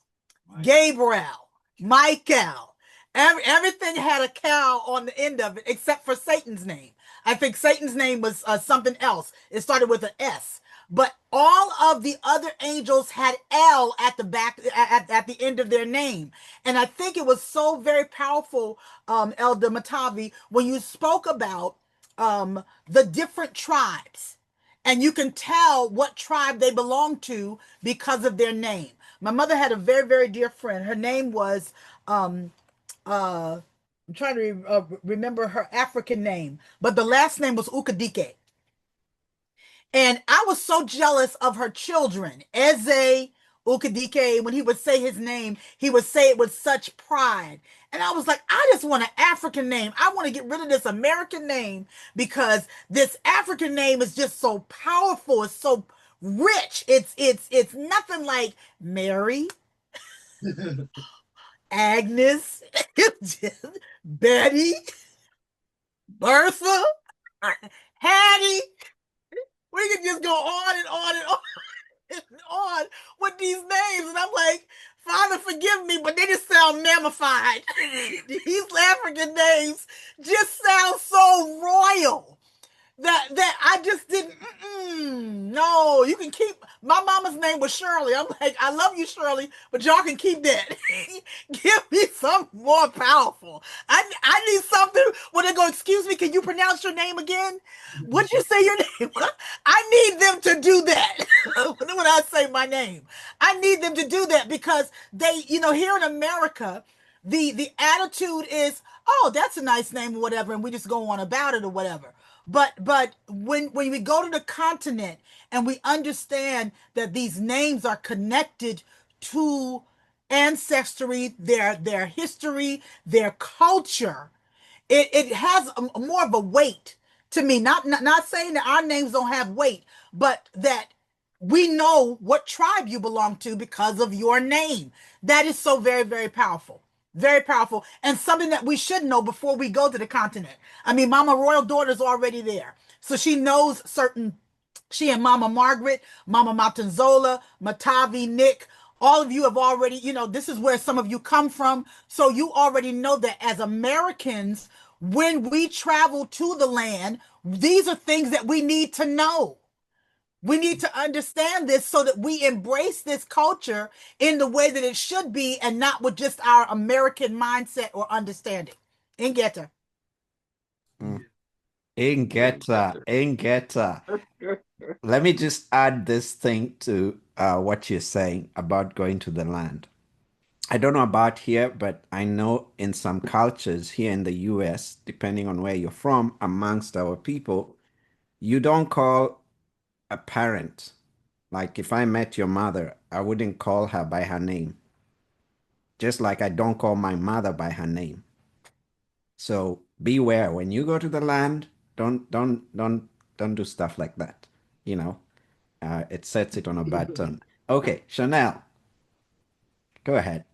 Gabriel, Michael, everything had a cow on the end of it except for Satan's name. I think Satan's name was something else. It started with an S. But all of the other angels had L at the back, at the end of their name. And I think it was so very powerful, Elder Matavi, when you spoke about the different tribes. And you can tell what tribe they belong to because of their name. My mother had a very, very dear friend. Her name was, I'm trying to remember her African name, but the last name was Ukadike. And I was so jealous of her children. Eze Ukadike, when he would say his name, he would say it with such pride. And I was like, I just want an African name. I want to get rid of this American name because this African name is just so powerful. It's so rich. It's nothing like Mary, Agnes, Betty, Bertha, Hattie. We could just go on and on and on and on with these names. And I'm like, Father, forgive me, but they just sound mammified. These African names just sound so royal that I just didn't. No, you can keep. My mama's name was Shirley. I'm like, I love you, Shirley, but y'all can keep that. Give me something more powerful. I need something where they go, excuse me, can you pronounce your name again? What'd you say your name? I need them to do that. When I say my name, I need them to do that because they, here in America, the attitude is, oh, that's a nice name or whatever, and we just go on about it or whatever. But when we go to the continent and we understand that these names are connected to ancestry, their history, their culture, it has more of a weight to me. Not saying that our names don't have weight, but that we know what tribe you belong to because of your name. That is so very, very powerful. Very powerful, and something that we should know before we go to the continent. I mean, Mama Royal daughter's already there, so she knows certain. She and Mama Margaret, Mama Matanzola, Matavi, Nick, all of you have already, this is where some of you come from. So you already know that as Americans, when we travel to the land, these are things that we need to know. We need to understand this so that we embrace this culture in the way that it should be and not with just our American mindset or understanding. Ingeta. Ingeta. Let me just add this thing to what you're saying about going to the land. I don't know about here, but I know in some cultures here in the US, depending on where you're from, amongst our people, you don't call a parent. Like if I met your mother, I wouldn't call her by her name. Just like I don't call my mother by her name. So beware when you go to the land, don't do stuff like that. It sets it on a bad tone. Okay, Chanel, go ahead.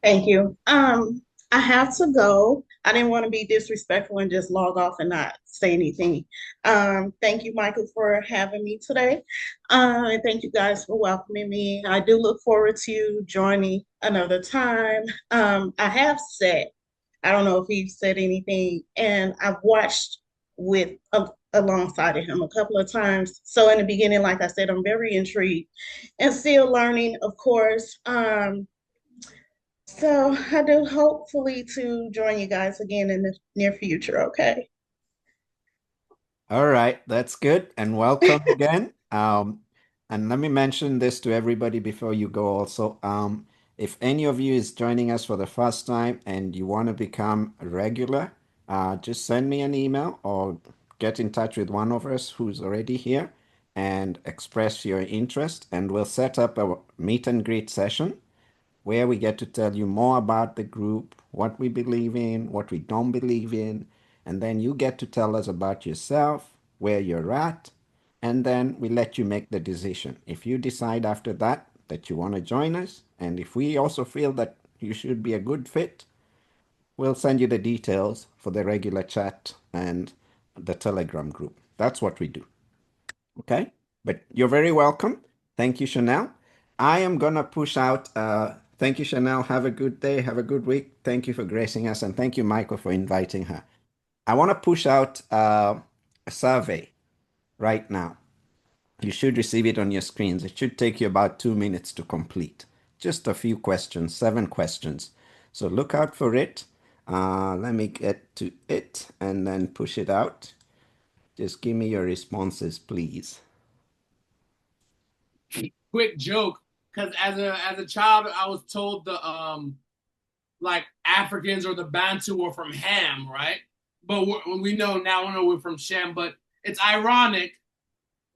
Thank you. I have to go. I didn't want to be disrespectful and just log off and not say anything. Thank you, Michael, for having me today. And thank you guys for welcoming me. I do look forward to joining another time. I have said, I don't know if he said anything, and I've watched with alongside of him a couple of times. So in the beginning, like I said, I'm very intrigued and still learning, of course. So I do hopefully to join you guys again in the near future, okay? All right, that's good. And welcome again. And let me mention this to everybody before you go also. If any of you is joining us for the first time and you want to become a regular, just send me an email or get in touch with one of us who's already here and express your interest, and we'll set up a meet and greet session where we get to tell you more about the group, what we believe in, what we don't believe in, and then you get to tell us about yourself, where you're at, and then we let you make the decision. If you decide after that that you want to join us, and if we also feel that you should be a good fit, we'll send you the details for the regular chat and the Telegram group. That's what we do. Okay? But you're very welcome. Thank you, Chanel. I am going to push out. Thank you, Chanel. Have a good day. Have a good week. Thank you for gracing us. And thank you, Michael, for inviting her. I want to push out a survey right now. You should receive it on your screens. It should take you about 2 minutes to complete. Just a few questions, 7 questions. So look out for it. Let me get to it and then push it out. Just give me your responses, please. Quick joke, because as a child, I was told the like Africans or the Bantu were from Ham, right? But we know now we're from Shem. But it's ironic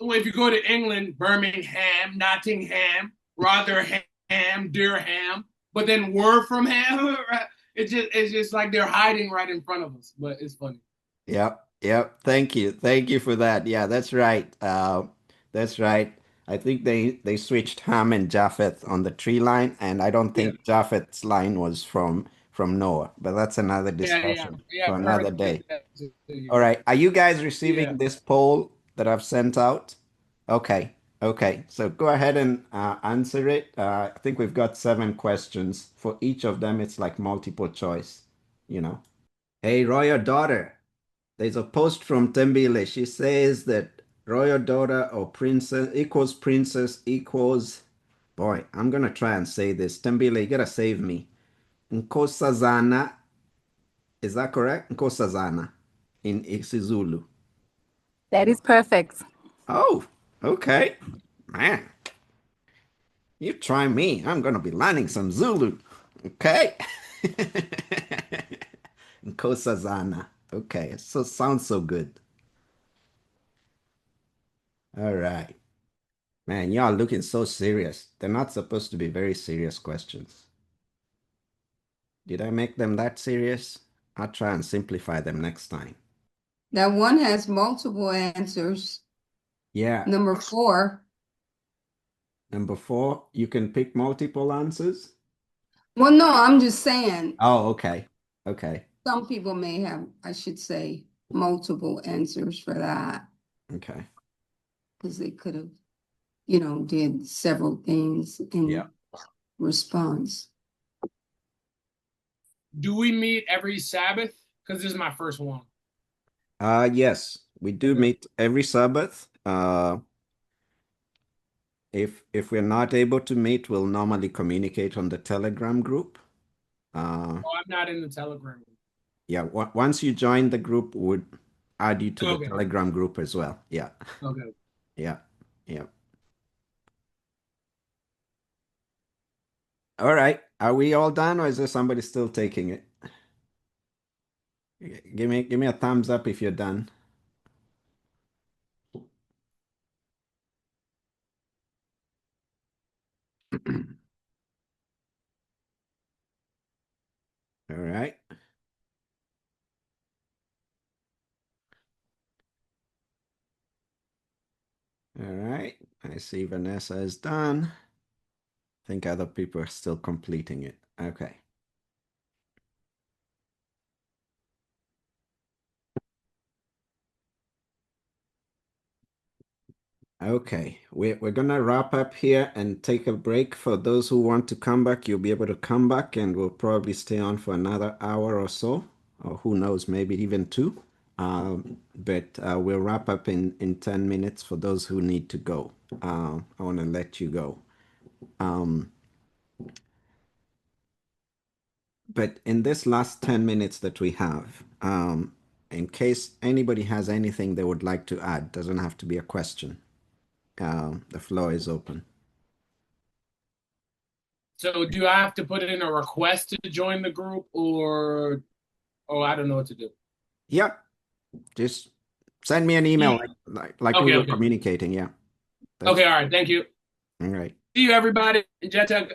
if you go to England, Birmingham, Nottingham, Rotherham, Durham, but then we're from Ham. Right? It's just like they're hiding right in front of us. But it's funny. Yep. Thank you for that. Yeah, that's right. That's right. I think they switched Ham and Japheth on the tree line, and I don't think Japheth's line was from Noah, but that's another discussion for another day. All right. Are you guys receiving this poll that I've sent out? Okay. So go ahead and answer it. I think we've got 7 questions. For each of them, it's like multiple choice. Hey, Royal daughter. There's a post from Tembile. She says that royal daughter or princess equals. Boy, I'm gonna try and say this. Tembile, you gotta save me. Nkosazana. Is that correct? Nkosazana in isiZulu. That is perfect. Oh, okay. Man, you try me. I'm gonna be learning some Zulu. Okay. Nkosazana. Okay, so sounds so good. All right. Man, y'all looking so serious. They're not supposed to be very serious questions. Did I make them that serious? I'll try and simplify them next time. That one has multiple answers. Yeah. Number 4. Number 4, you can pick multiple answers? Well, no, I'm just saying Oh, okay. Okay. some people may have, I should say, multiple answers for that Okay. because they could have, did several things Yeah. in response. Do we meet every Sabbath? Because this is my first one. Yes, we do meet every Sabbath. If we're not able to meet, we'll normally communicate on the Telegram group. Oh, I'm not in the Telegram. Yeah, once you join the group, would add you to the Okay. Telegram group as well. Yeah. Okay. Yeah. Yeah. All right. Are we all done, or is there somebody still taking it? Give me a thumbs up if you're done. All right. All right. I see Vanessa is done. I think other people are still completing it. Okay. Okay, we're gonna wrap up here and take a break. For those who want to come back, you'll be able to come back, and we'll probably stay on for another hour or so, or who knows, maybe even two. But we'll wrap up in 10 minutes for those who need to go. I want to let you go. But in this last 10 minutes that we have, in case anybody has anything they would like to add, doesn't have to be a question. The floor is open. So do I have to put in a request to join the group, or I don't know what to do? Yep. Just send me an email like we Okay, were okay. communicating. Yeah. That's Okay, all right. Thank you. all right. See you, everybody. Jetta,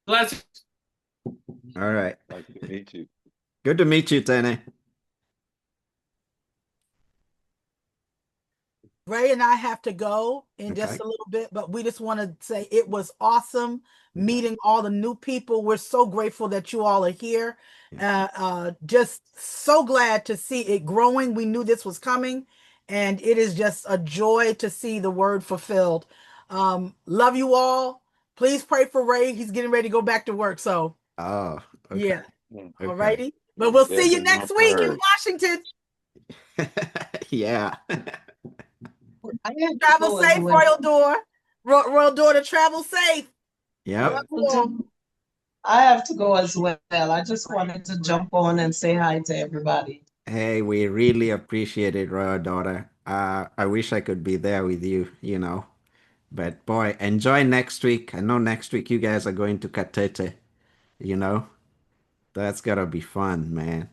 blessings. All right. Nice to meet you. Good to meet you, Tene. Ray and I have to go in Okay. just a little bit, but we just want to say it was awesome meeting all the new people. We're so grateful that you all are here. Just so glad to see it growing. We knew this was coming, and it is just a joy to see the word fulfilled. Love you all. Please pray for Ray. He's getting ready to go back to work. So, Oh, okay. yeah. All Okay. righty. But we'll see you Definitely my next week in prayers. Washington. Yeah. I have to Travel go as safe, well. Royal Door. Royal Door to travel safe. Yep. Love you all. I have to go as well. I just wanted to jump on and say hi to everybody. Hey, we really appreciate it, Royal Daughter. I wish I could be there with you, But boy, enjoy next week. I know next week you guys are going to Katete, you know. That's gotta be fun, man,